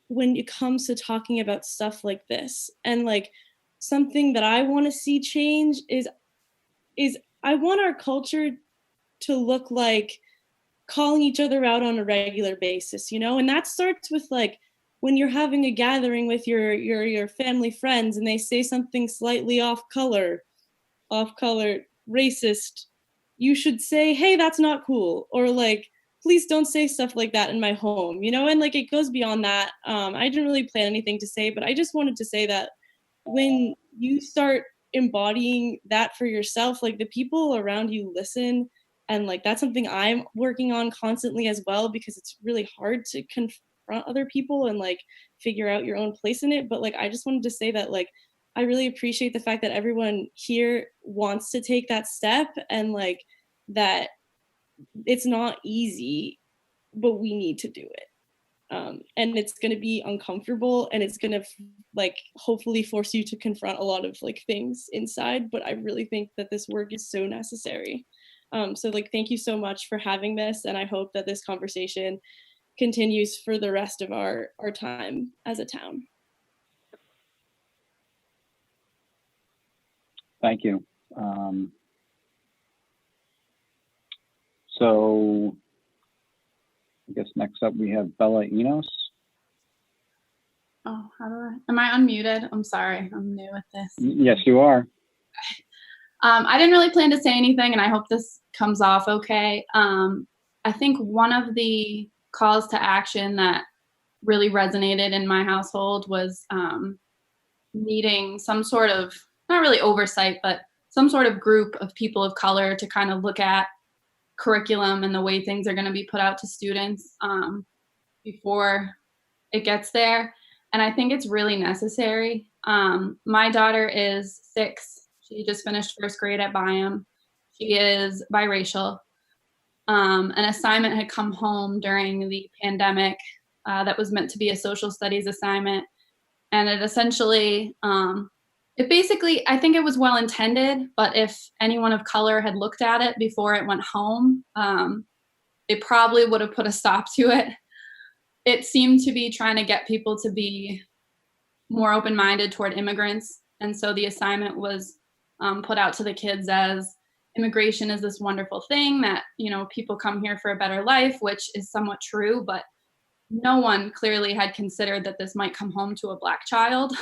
when it comes to talking about stuff like this. And like something that I want to see change is I want our culture to look like calling each other out on a regular basis, you know? And that starts with like when you're having a gathering with your family friends and they say something slightly off color, racist, you should say, hey, that's not cool. Or like, please don't say stuff like that in my home, you know? And like, it goes beyond that. I didn't really plan anything to say, but I just wanted to say that when you start embodying that for yourself, like the people around you listen. And like, that's something I'm working on constantly as well, because it's really hard to confront other people and like figure out your own place in it. But like, I just wanted to say that like, I really appreciate the fact that everyone here wants to take that step, and like that it's not easy, but we need to do it. And it's going to be uncomfortable, and it's going to like hopefully force you to confront a lot of like things inside. But I really think that this work is so necessary. So like, thank you so much for having this. And I hope that this conversation continues for the rest of our time as a town. Thank you. So I guess next up we have Bella Enos. Oh, am I unmuted? I'm sorry, I'm new at this. Yes, you are. I didn't really plan to say anything, and I hope this comes off okay. I think one of the calls to action that really resonated in my household was needing some sort of, not really oversight, but some sort of group of people of color to kind of look at curriculum and the way things are going to be put out to students before it gets there. And I think it's really necessary. My daughter is 6. She just finished first grade at Byam. She is biracial. An assignment had come home during the pandemic that was meant to be a social studies assignment. And it essentially, it basically, I think it was well intended, but if anyone of color had looked at it before it went home, they probably would have put a stop to it. It seemed to be trying to get people to be more open-minded toward immigrants. And so the assignment was put out to the kids as immigration is this wonderful thing that, you know, people come here for a better life, which is somewhat true, but no one clearly had considered that this might come home to a Black child.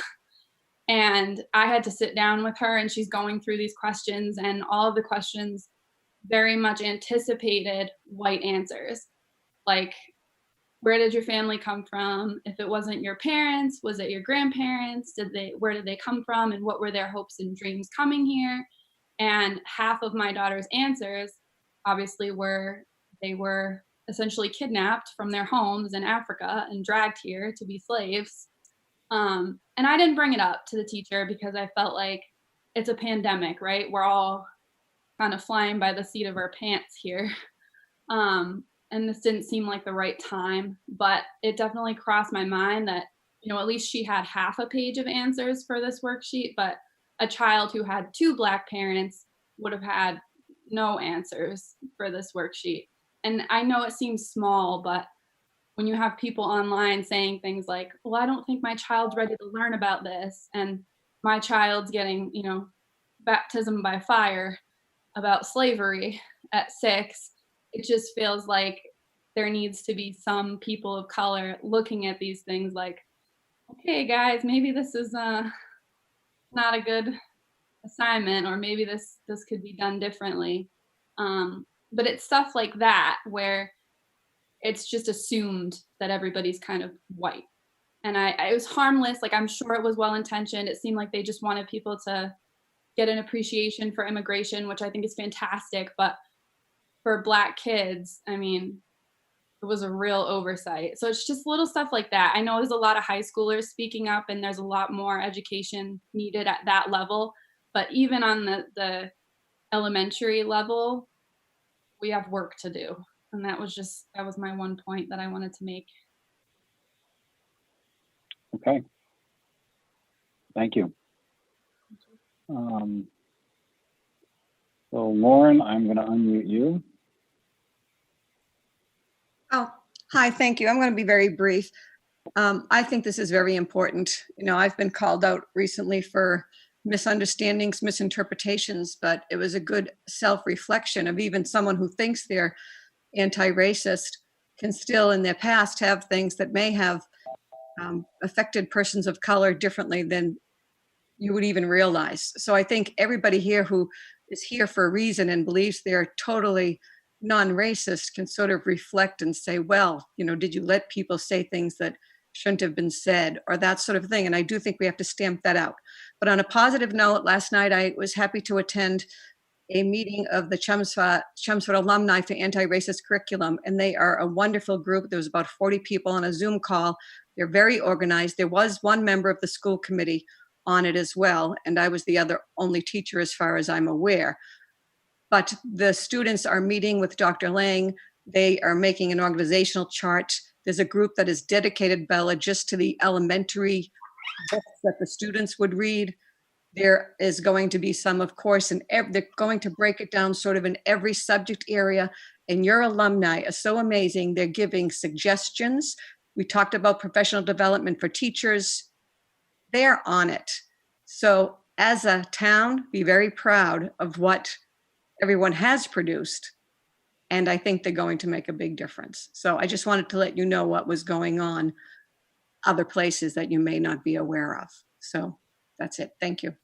And I had to sit down with her, and she's going through these questions, and all of the questions very much anticipated white answers. Like, where did your family come from? If it wasn't your parents, was it your grandparents? Where did they come from? And what were their hopes and dreams coming here? And half of my daughter's answers obviously they were essentially kidnapped from their homes in Africa and dragged here to be slaves. And I didn't bring it up to the teacher because I felt like it's a pandemic, right? We're all kind of flying by the seat of our pants here. And this didn't seem like the right time, but it definitely crossed my mind that, at least she had half a page of answers for this worksheet, but a child who had 2 Black parents would have had no answers for this worksheet. And I know it seems small, but when you have people online saying things like, well, I don't think my child's ready to learn about this, and my child's getting, baptism by fire about slavery at 6, it just feels like there needs to be some people of color looking at these things like, okay, guys, maybe this is not a good assignment, or maybe this could be done differently. But it's stuff like that where it's just assumed that everybody's kind of white. And it was harmless. Like, I'm sure it was well-intentioned. It seemed like they just wanted people to get an appreciation for immigration, which I think is fantastic. But for Black kids, I mean, it was a real oversight. So it's just little stuff like that. I know there's a lot of high schoolers speaking up, and there's a lot more education needed at that level. But even on the elementary level, we have work to do. And that was my one point that I wanted to make. Okay. Thank you. So Lauren, I'm going to unmute you. Oh, hi, thank you. I'm going to be very brief. I think this is very important. I've been called out recently for misunderstandings, misinterpretations, but it was a good self-reflection of even someone who thinks they're anti-racist can still in their past have things that may have affected persons of color differently than you would even realize. So I think everybody here who is here for a reason and believes they're totally non-racist can sort of reflect and say, well, did you let people say things that shouldn't have been said, or that sort of thing? And I do think we have to stamp that out. But on a positive note, last night I was happy to attend a meeting of the Chelmsford alumni for anti-racist curriculum, and they are a wonderful group. There was about 40 people on a Zoom call. They're very organized. There was one member of the school committee on it as well, and I was the only teacher as far as I'm aware. But the students are meeting with Dr. Lang. They are making an organizational chart. There's a group that is dedicated, Bella, just to the elementary books that the students would read. There is going to be some, of course, and they're going to break it down sort of in every subject area. And your alumni are so amazing. They're giving suggestions. We talked about professional development for teachers. They're on it. So as a town, be very proud of what everyone has produced. And I think they're going to make a big difference. So I just wanted to let you know what was going on other places that you may not be aware of. So that's it. Thank you.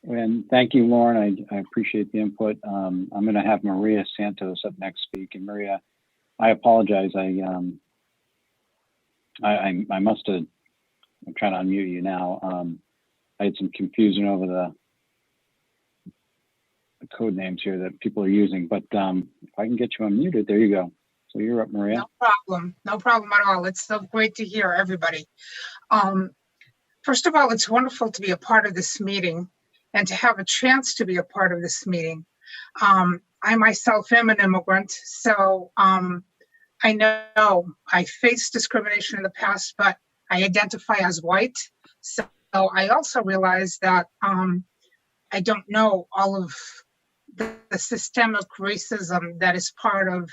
And thank you, Lauren. I appreciate the input. I'm going to have Maria Santos up next speak. And Maria, I apologize. I must have, I'm trying to unmute you now. I had some confusion over the code names here that people are using, but if I can get you unmuted, there you go. So you're up, Maria. No problem at all. It's so great to hear everybody. First of all, it's wonderful to be a part of this meeting and to have a chance to be a part of this meeting. I myself am an immigrant, so I know I faced discrimination in the past, but I identify as white. So I also realize that I don't know all of the systemic racism that is part of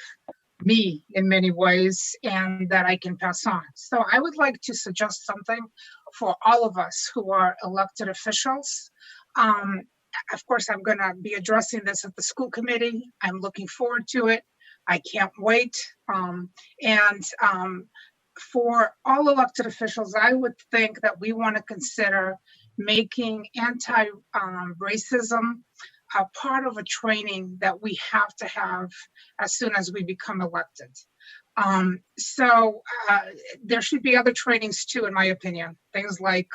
me in many ways and that I can pass on. So I would like to suggest something for all of us who are elected officials. Of course, I'm going to be addressing this at the school committee. I'm looking forward to it. I can't wait. For all elected officials, I would think that we want to consider making anti-racism a part of a training that we have to have as soon as we become elected. There should be other trainings too, in my opinion. Things like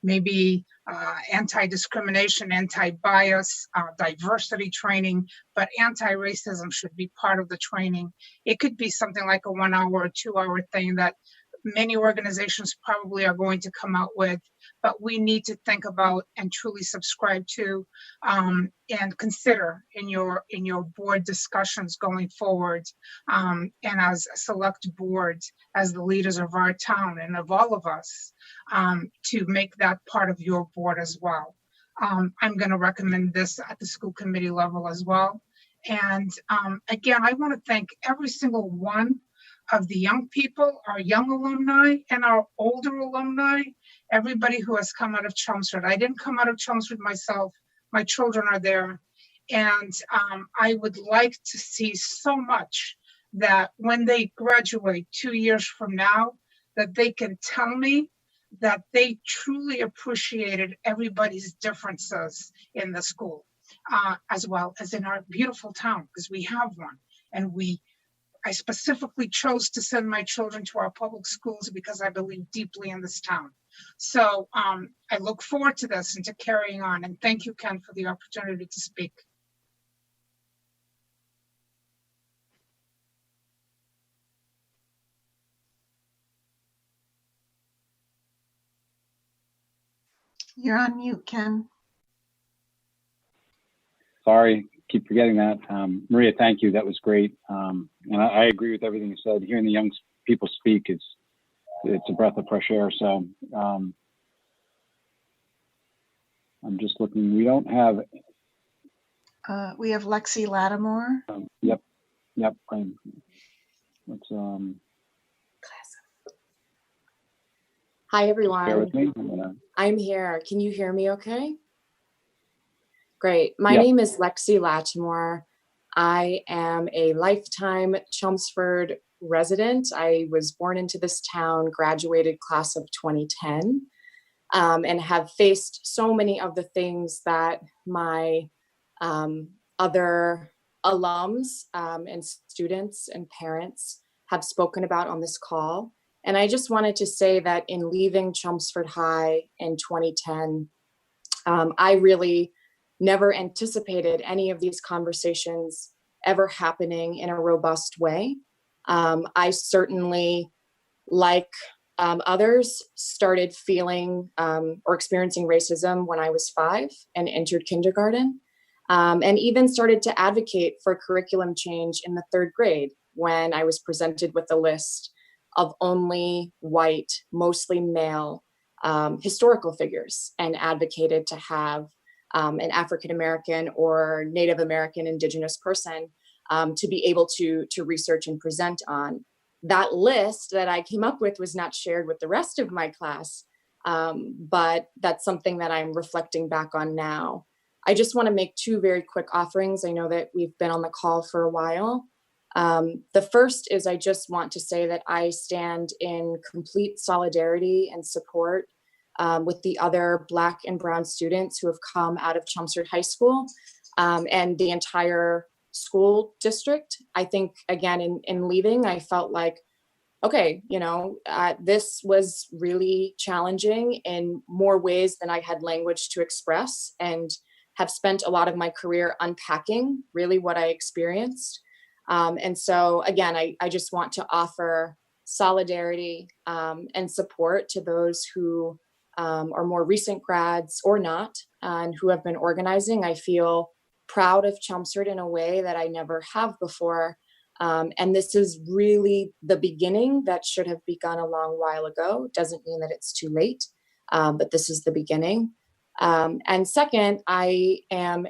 maybe anti-discrimination, anti-bias, diversity training, but anti-racism should be part of the training. It could be something like a 1 hour or 2 hour thing that many organizations probably are going to come out with, but we need to think about and truly subscribe to and consider in your board discussions going forward, and as a select board, as the leaders of our town and of all of us, to make that part of your board as well. I'm going to recommend this at the school committee level as well. And again, I want to thank every single one of the young people, our young alumni and our older alumni, everybody who has come out of Chelmsford. I didn't come out of Chelmsford myself. My children are there. And I would like to see so much that when they graduate 2 years from now, that they can tell me that they truly appreciated everybody's differences in the school, as well as in our beautiful town, because we have one. And I specifically chose to send my children to our public schools because I believe deeply in this town. So I look forward to this and to carrying on. And thank you, Ken, for the opportunity to speak. You're on mute, Ken. Sorry, keep forgetting that. Maria, thank you. That was great. And I agree with everything you said. Hearing the young people speak it's a breath of fresh air. So I'm just looking. We don't have. We have Lexi Lattimore. Yep. Let's Hi, bear everyone. with me. I'm here. Can you hear me okay? Great. My Yep. name is Lexi Lattimore. I am a lifetime Chelmsford resident. I was born into this town, graduated class of 2010, and have faced so many of the things that my other alums and students and parents have spoken about on this call. And I just wanted to say that in leaving Chelmsford High in 2010, I really never anticipated any of these conversations ever happening in a robust way. I certainly, like others, started feeling or experiencing racism when I was 5 and entered kindergarten, and even started to advocate for curriculum change in the 3rd grade when I was presented with a list of only white, mostly male historical figures, and advocated to have an African-American or Native American Indigenous person to be able to research and present on. That list that I came up with was not shared with the rest of my class, but that's something that I'm reflecting back on now. I just want to make 2 very quick offerings. I know that we've been on the call for a while. The first is I just want to say that I stand in complete solidarity and support with the other Black and Brown students who have come out of Chelmsford High School and the entire school district. I think, again, in leaving, I felt like, okay, this was really challenging in more ways than I had language to express, and have spent a lot of my career unpacking really what I experienced. And so, again, I just want to offer solidarity and support to those who are more recent grads or not, and who have been organizing. I feel proud of Chelmsford in a way that I never have before. And this is really the beginning that should have begun a long while ago. Doesn't mean that it's too late, but this is the beginning. And second, I am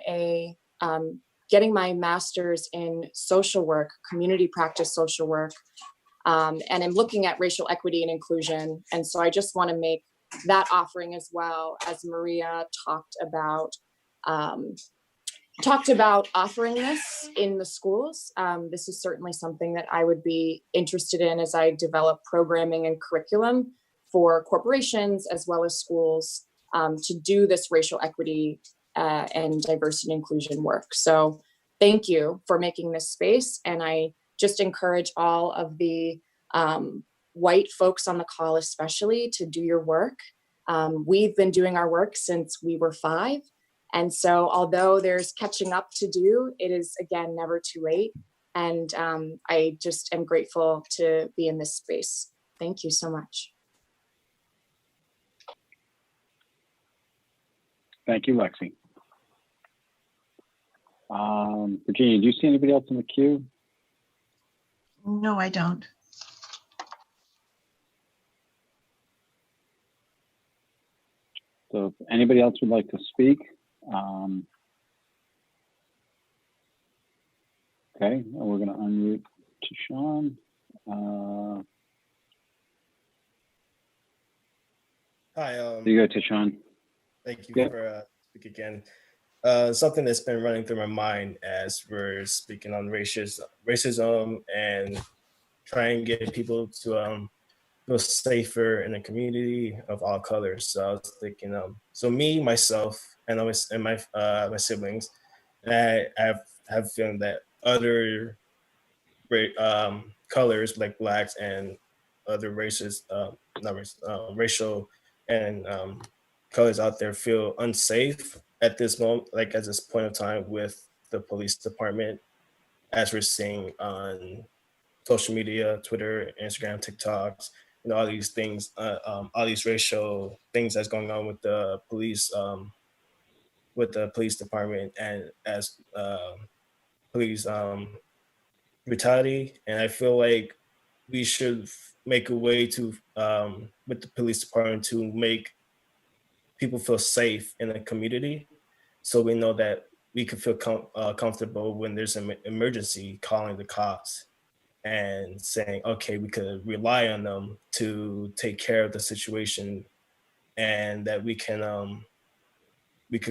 getting my master's in social work, community practice social work, and I'm looking at racial equity and inclusion. And so I just want to make that offering as well, as Maria talked about talked about offering this in the schools. This is certainly something that I would be interested in as I develop programming and curriculum for corporations as well as schools to do this racial equity and diversity and inclusion work. So thank you for making this space. And I just encourage all of the white folks on the call, especially, to do your work. We've been doing our work since we were 5. And so although there's catching up to do, it is, again, never too late. And I just am grateful to be in this space. Thank you so much. Thank you, Lexi. Virginia, do you see anybody else in the queue? No, I don't. So if anybody else would like to speak, okay, we're going to unmute Tishan. Hi. There you go, Tishan. Thank you Yep. for speaking again. Something that's been running through my mind as we're speaking on racism and trying to get people to feel safer in a community of all colors. So I was thinking, so me, myself, and my siblings, I have feeling that other colors like blacks and other races, racial and colors out there feel unsafe at this moment, like at this point of time with the police department, as we're seeing on social media, Twitter, Instagram, TikToks, all these things, all these racial things that's going on with the police department, and as police brutality. And I feel like we should make a way to, with the police department, to make people feel safe in the community, so we know that we can feel comfortable when there's an emergency, calling the cops and saying, okay, we could rely on them to take care of the situation, and that we could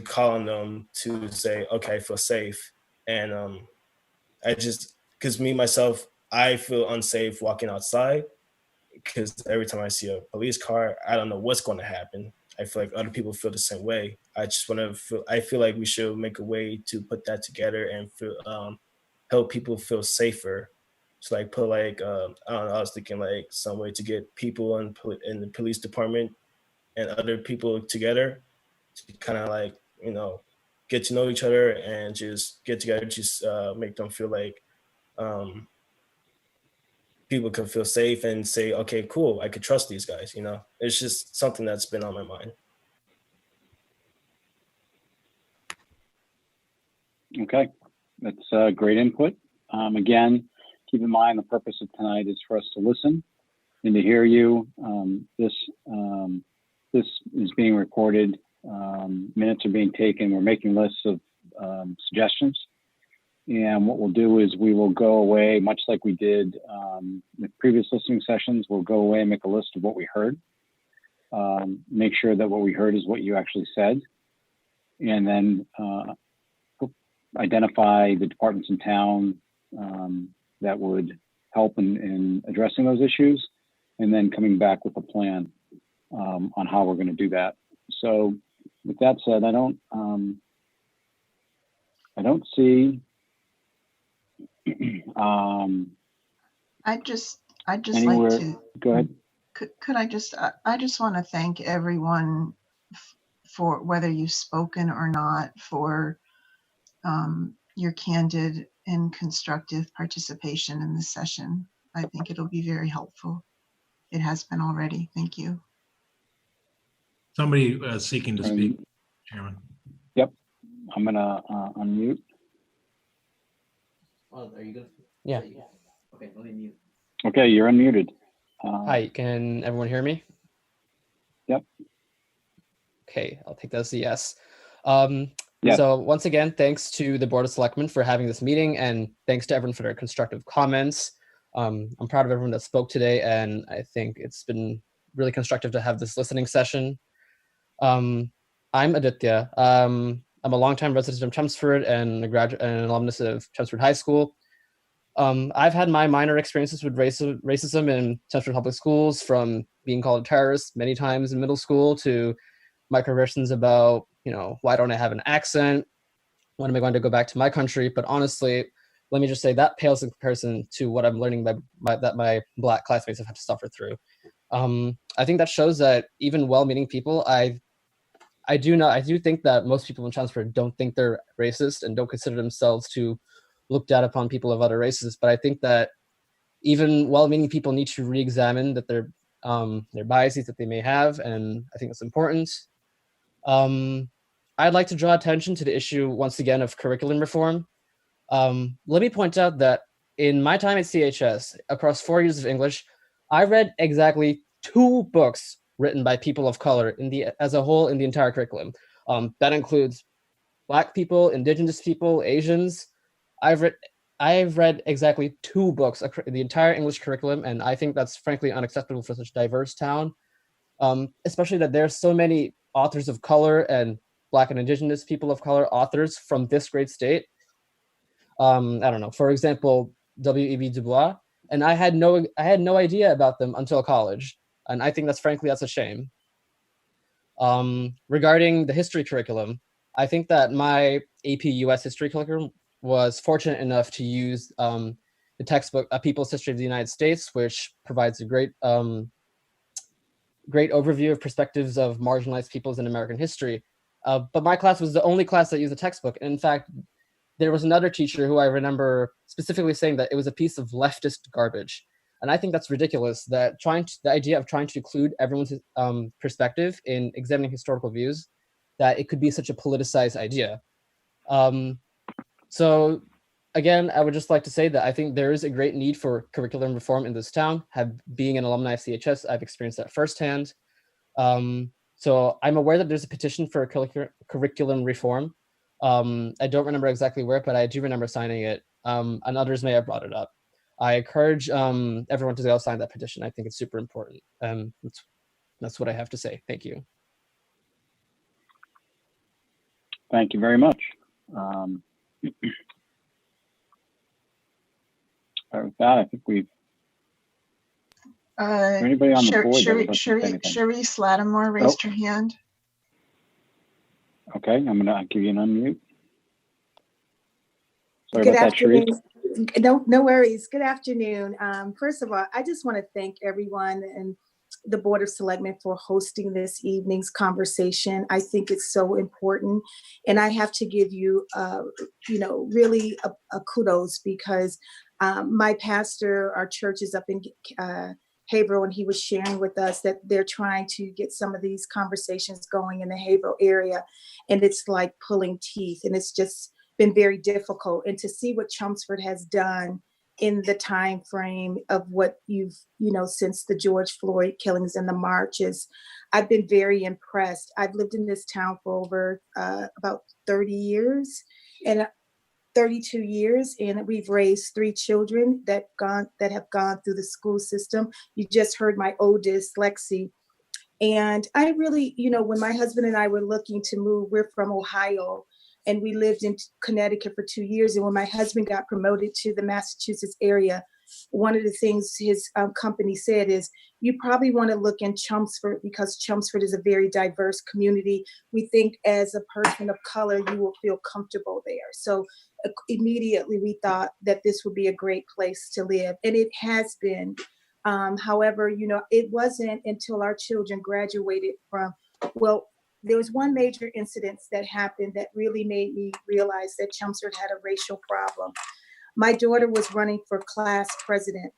call on them to say, okay, I feel safe. And because me, myself, I feel unsafe walking outside, because every time I see a police car, I don't know what's going to happen. I feel like other people feel the same way. I feel like we should make a way to put that together and help people feel safer. So like put like, I don't know, I was thinking like some way to get people in the police department and other people together to kind of like, get to know each other and just get together, just make them feel like people can feel safe and say, okay, cool, I could trust these guys, It's just something that's been on my mind. Okay, that's great input. Again, keep in mind the purpose of tonight is for us to listen and to hear you. This is being recorded. Minutes are being taken. We're making lists of suggestions. And what we'll do is we will go away, much like we did with previous listening sessions, we'll go away and make a list of what we heard. Make sure that what we heard is what you actually said. And then identify the departments in town that would help in addressing those issues, and then coming back with a plan on how we're going to do that. So with that said, I don't see I'd just anywhere. like to Go ahead. could I just want to thank everyone for, whether you've spoken or not, for your candid and constructive participation in this session. I think it'll be very helpful. It has been already. Thank you. Somebody seeking to speak, Chairman. Yep, I'm gonna unmute. Oh, are you good? Yeah. Okay, let me mute. Okay, you're unmuted. Hi, can everyone hear me? Yep. Okay, I'll take that as a yes. Yes. So once again, thanks to the Board of Selectmen for having this meeting, and thanks to everyone for their constructive comments. I'm proud of everyone that spoke today, and I think it's been really constructive to have this listening session. I'm Aditya. I'm I'm a longtime resident of Chelmsford and a graduate and an alumnus of Chelmsford High School. I've had my minor experiences with racism in Chelmsford Public Schools, from being called a terrorist many times in middle school to microaggressions about, why don't I have an accent? When am I going to go back to my country? But honestly, let me just say that pales in comparison to what I'm learning that my Black classmates have had to suffer through. I think that shows that even well-meaning people, I do think that most people in Chelmsford don't think they're racist and don't consider themselves to look down upon people of other races. But I think that even well-meaning people need to re-examine that their biases that they may have, and I think it's important. I'd like to draw attention to the issue once again of curriculum reform. Let me point out that in my time at CHS, across 4 years of English, I read exactly 2 books written by people of color as a whole in the entire curriculum. That includes Black people, Indigenous people, Asians. I've read exactly 2 books in the entire English curriculum, and I think that's frankly unacceptable for such a diverse town, especially that there's so many authors of color and Black and Indigenous people of color authors from this great state. I don't know, for example, W.E.B. Du Bois, and I had no idea about them until college, and I think that's a shame. Regarding the history curriculum, I think that my AP US history curriculum was fortunate enough to use the textbook A People's History of the United States, which provides a great overview of perspectives of marginalized peoples in American history. But my class was the only class that used a textbook. And in fact, there was another teacher who I remember specifically saying that it was a piece of leftist garbage. And I think that's ridiculous, that the idea of trying to include everyone's perspective in examining historical views, that it could be such a politicized idea. So again, I would just like to say that I think there is a great need for curriculum reform in this town. Being an alumni of CHS, I've experienced that firsthand. So I'm aware that there's a petition for curriculum reform. I don't remember exactly where, but I do remember signing it, and others may have brought it up. I encourage everyone to go sign that petition. I think it's super important. That's what I have to say. Thank you. Thank you very much. With that, I think we've. Anybody on the board? Cherise Lattimore raised her hand. Okay, I'm gonna give you an unmute. Sorry Good about afternoon. that, Cherise. No worries. Good afternoon. First of all, I just want to thank everyone and the Board of Selectmen for hosting this evening's conversation. I think it's so important, and I have to give you, really a kudos, because my pastor, our church is up in Haverhill, and he was sharing with us that they're trying to get some of these conversations going in the Haverhill area, and it's like pulling teeth, and it's just been very difficult. And to see what Chelmsford has done in the time frame of what since the George Floyd killings and the marches, I've been very impressed. I've lived in this town for over about 30 years and 32 years, and we've raised 3 children that have gone through the school system. You just heard my oldest, Lexi. And I really, when my husband and I were looking to move, we're from Ohio, and we lived in Connecticut for 2 years. And when my husband got promoted to the Massachusetts area, one of the things his company said is, you probably want to look in Chelmsford, because Chelmsford is a very diverse community. We think as a person of color, you will feel comfortable there. So immediately we thought that this would be a great place to live. And it has been. However, it wasn't until our children graduated from, there was one major incident that happened that really made me realize that Chelmsford had a racial problem. My daughter was running for class president.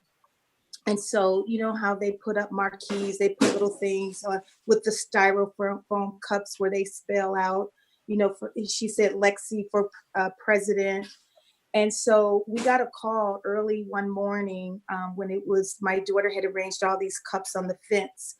And so, you know how they put up marquees, they put little things with the styrofoam cups where they spell out, she said Lexi for president. And so we got a call early one morning when it was, my daughter had arranged all these cups on the fence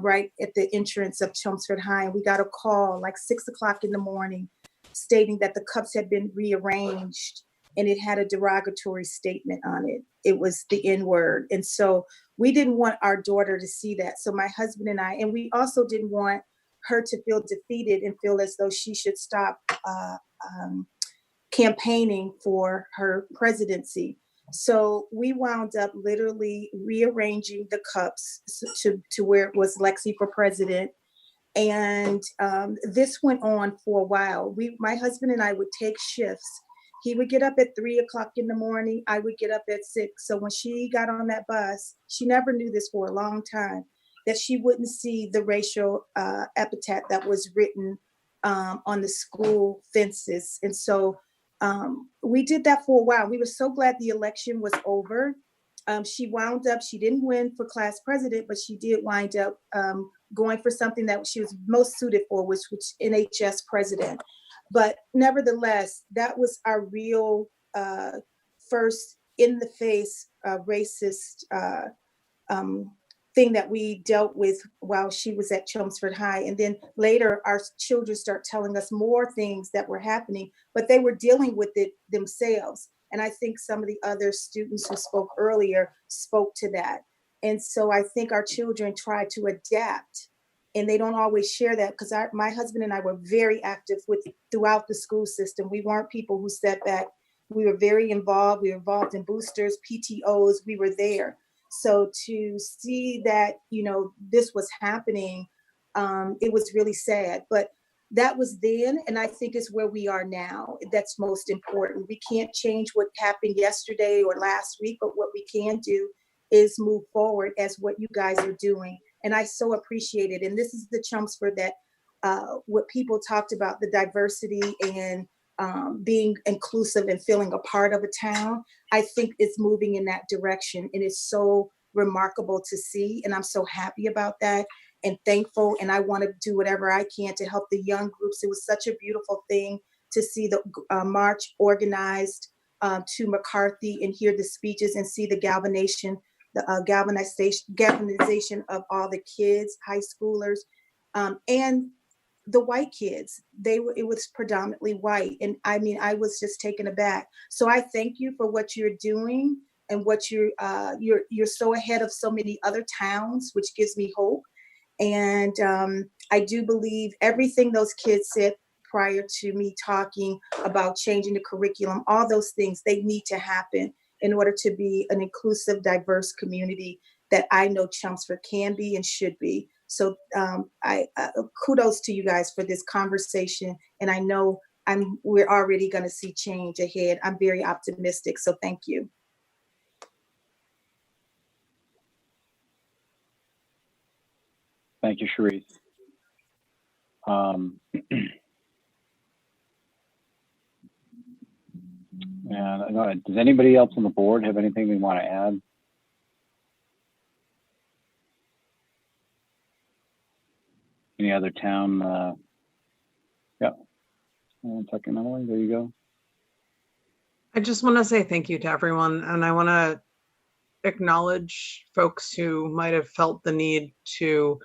right at the entrance of Chelmsford High. And we got a call like 6 o'clock in the morning stating that the cups had been rearranged, and it had a derogatory statement on it. It was the N-word. And so we didn't want our daughter to see that. So my husband and I, and we also didn't want her to feel defeated and feel as though she should stop campaigning for her presidency. So we wound up literally rearranging the cups to where it was Lexi for president. And this went on for a while. My husband and I would take shifts. He would get up at 3 o'clock in the morning. I would get up at 6. So when she got on that bus, she never knew this for a long time, that she wouldn't see the racial epithet that was written on the school fences. And so we did that for a while. We were so glad the election was over. She wound up, she didn't win for class president, but she did wind up going for something that she was most suited for, which NHS president. But nevertheless, that was our real first in the face racist thing that we dealt with while she was at Chelmsford High. And then later our children start telling us more things that were happening, but they were dealing with it themselves. And I think some of the other students who spoke earlier spoke to that. And so I think our children try to adapt, and they don't always share that, because my husband and I were very active throughout the school system. We weren't people who sat back. We were very involved. We were involved in boosters, PTOs. We were there. So to see that, this was happening, it was really sad. But that was then, and I think it's where we are now. That's most important. We can't change what happened yesterday or last week, but what we can do is move forward as what you guys are doing. And I so appreciate it. And this is the Chelmsford that what people talked about, the diversity and being inclusive and feeling a part of a town. I think it's moving in that direction. And it's so remarkable to see. And I'm so happy about that and thankful. And I want to do whatever I can to help the young groups. It was such a beautiful thing to see the march organized to McCarthy and hear the speeches and see the galvanization of all the kids, high schoolers, and the white kids. It was predominantly white. And I mean, I was just taken aback. So I thank you for what you're doing and what you're so ahead of so many other towns, which gives me hope. And I do believe everything those kids said prior to me talking about changing the curriculum, all those things, they need to happen in order to be an inclusive, diverse community that I know Chelmsford can be and should be. So I kudos to you guys for this conversation. And I know we're already going to see change ahead. I'm very optimistic. So thank you. Thank you, Cherise. And does anybody else on the board have anything they want to add? Any other town? Yeah. 1 second, Emily, there you go. I just want to say thank you to everyone. And I want to acknowledge folks who might have felt the need to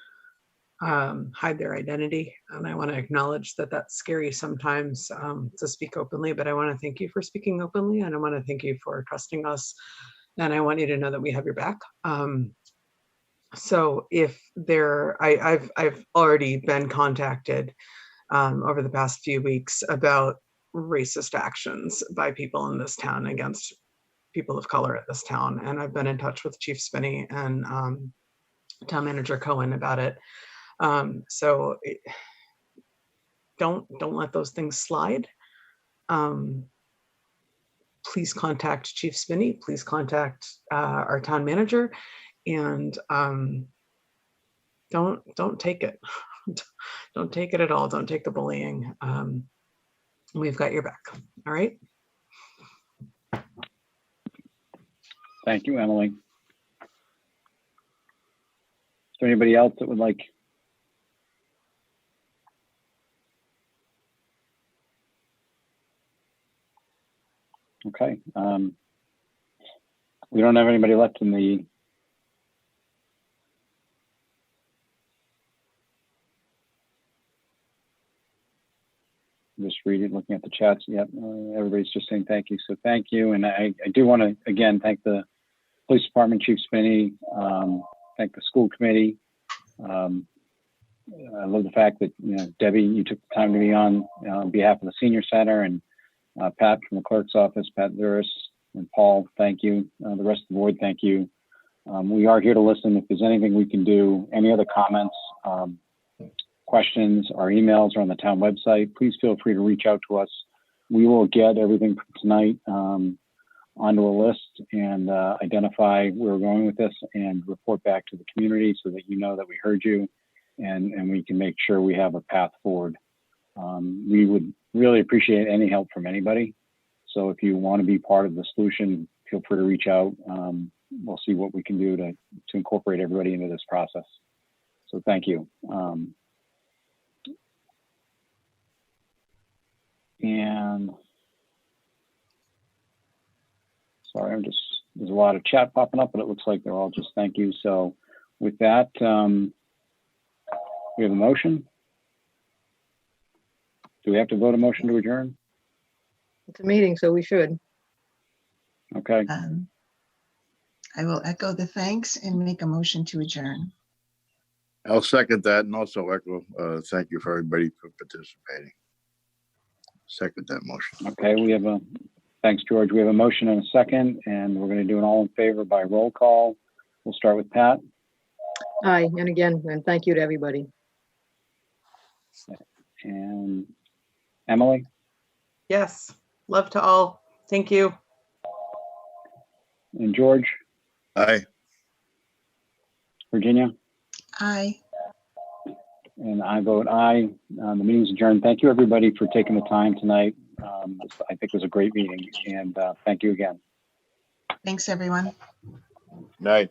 hide their identity. And I want to acknowledge that that's scary sometimes to speak openly, but I want to thank you for speaking openly. And I want to thank you for trusting us. And I want you to know that we have your back. So if I've already been contacted over the past few weeks about racist actions by people in this town against people of color at this town. And I've been in touch with Chief Spinney and Town Manager Cohen about it. So don't let those things slide. Please contact Chief Spinney. Please contact our town manager, and don't take it. Don't take it at all. Don't take the bullying. We've got your back. All right. Thank you, Emily. Is there anybody else that would like? Okay. We don't have anybody left in the just reading, looking at the chats. Yep, everybody's just saying thank you. So thank you. And I do want to, again, thank the police department, Chief Spinney, thank the school committee, I love the fact that, Debbie, you took the time to be on behalf of the Senior Center, and Pat from the clerk's office, Pat Zuris, and Paul, thank you. The rest of the board, thank you. We are here to listen. If there's anything we can do, any other comments, questions, our emails are on the town website. Please feel free to reach out to us. We will get everything from tonight onto a list and identify where we're going with this and report back to the community so that you know that we heard you, and we can make sure we have a path forward. We would really appreciate any help from anybody. So if you want to be part of the solution, feel free to reach out. We'll see what we can do to incorporate everybody into this process. So thank you. And sorry, there's a lot of chat popping up, but it looks like they're all just thank you. So with that, we have a motion. Do we have to vote a motion to adjourn? It's a meeting, so we should. Okay. I will echo the thanks and make a motion to adjourn. I'll second that, and also echo thank you for everybody for participating. Second that motion. Okay, we have thanks, George. We have a motion and a second, and we're going to do an all in favor by roll call. We'll start with Pat. Aye, and again, and thank you to everybody. And Emily? Yes, love to all. Thank you. And George? Aye. Virginia? Aye. And I vote aye. The meeting's adjourned. Thank you, everybody, for taking the time tonight. I think it was a great meeting, and thank you again. Thanks, everyone. Night.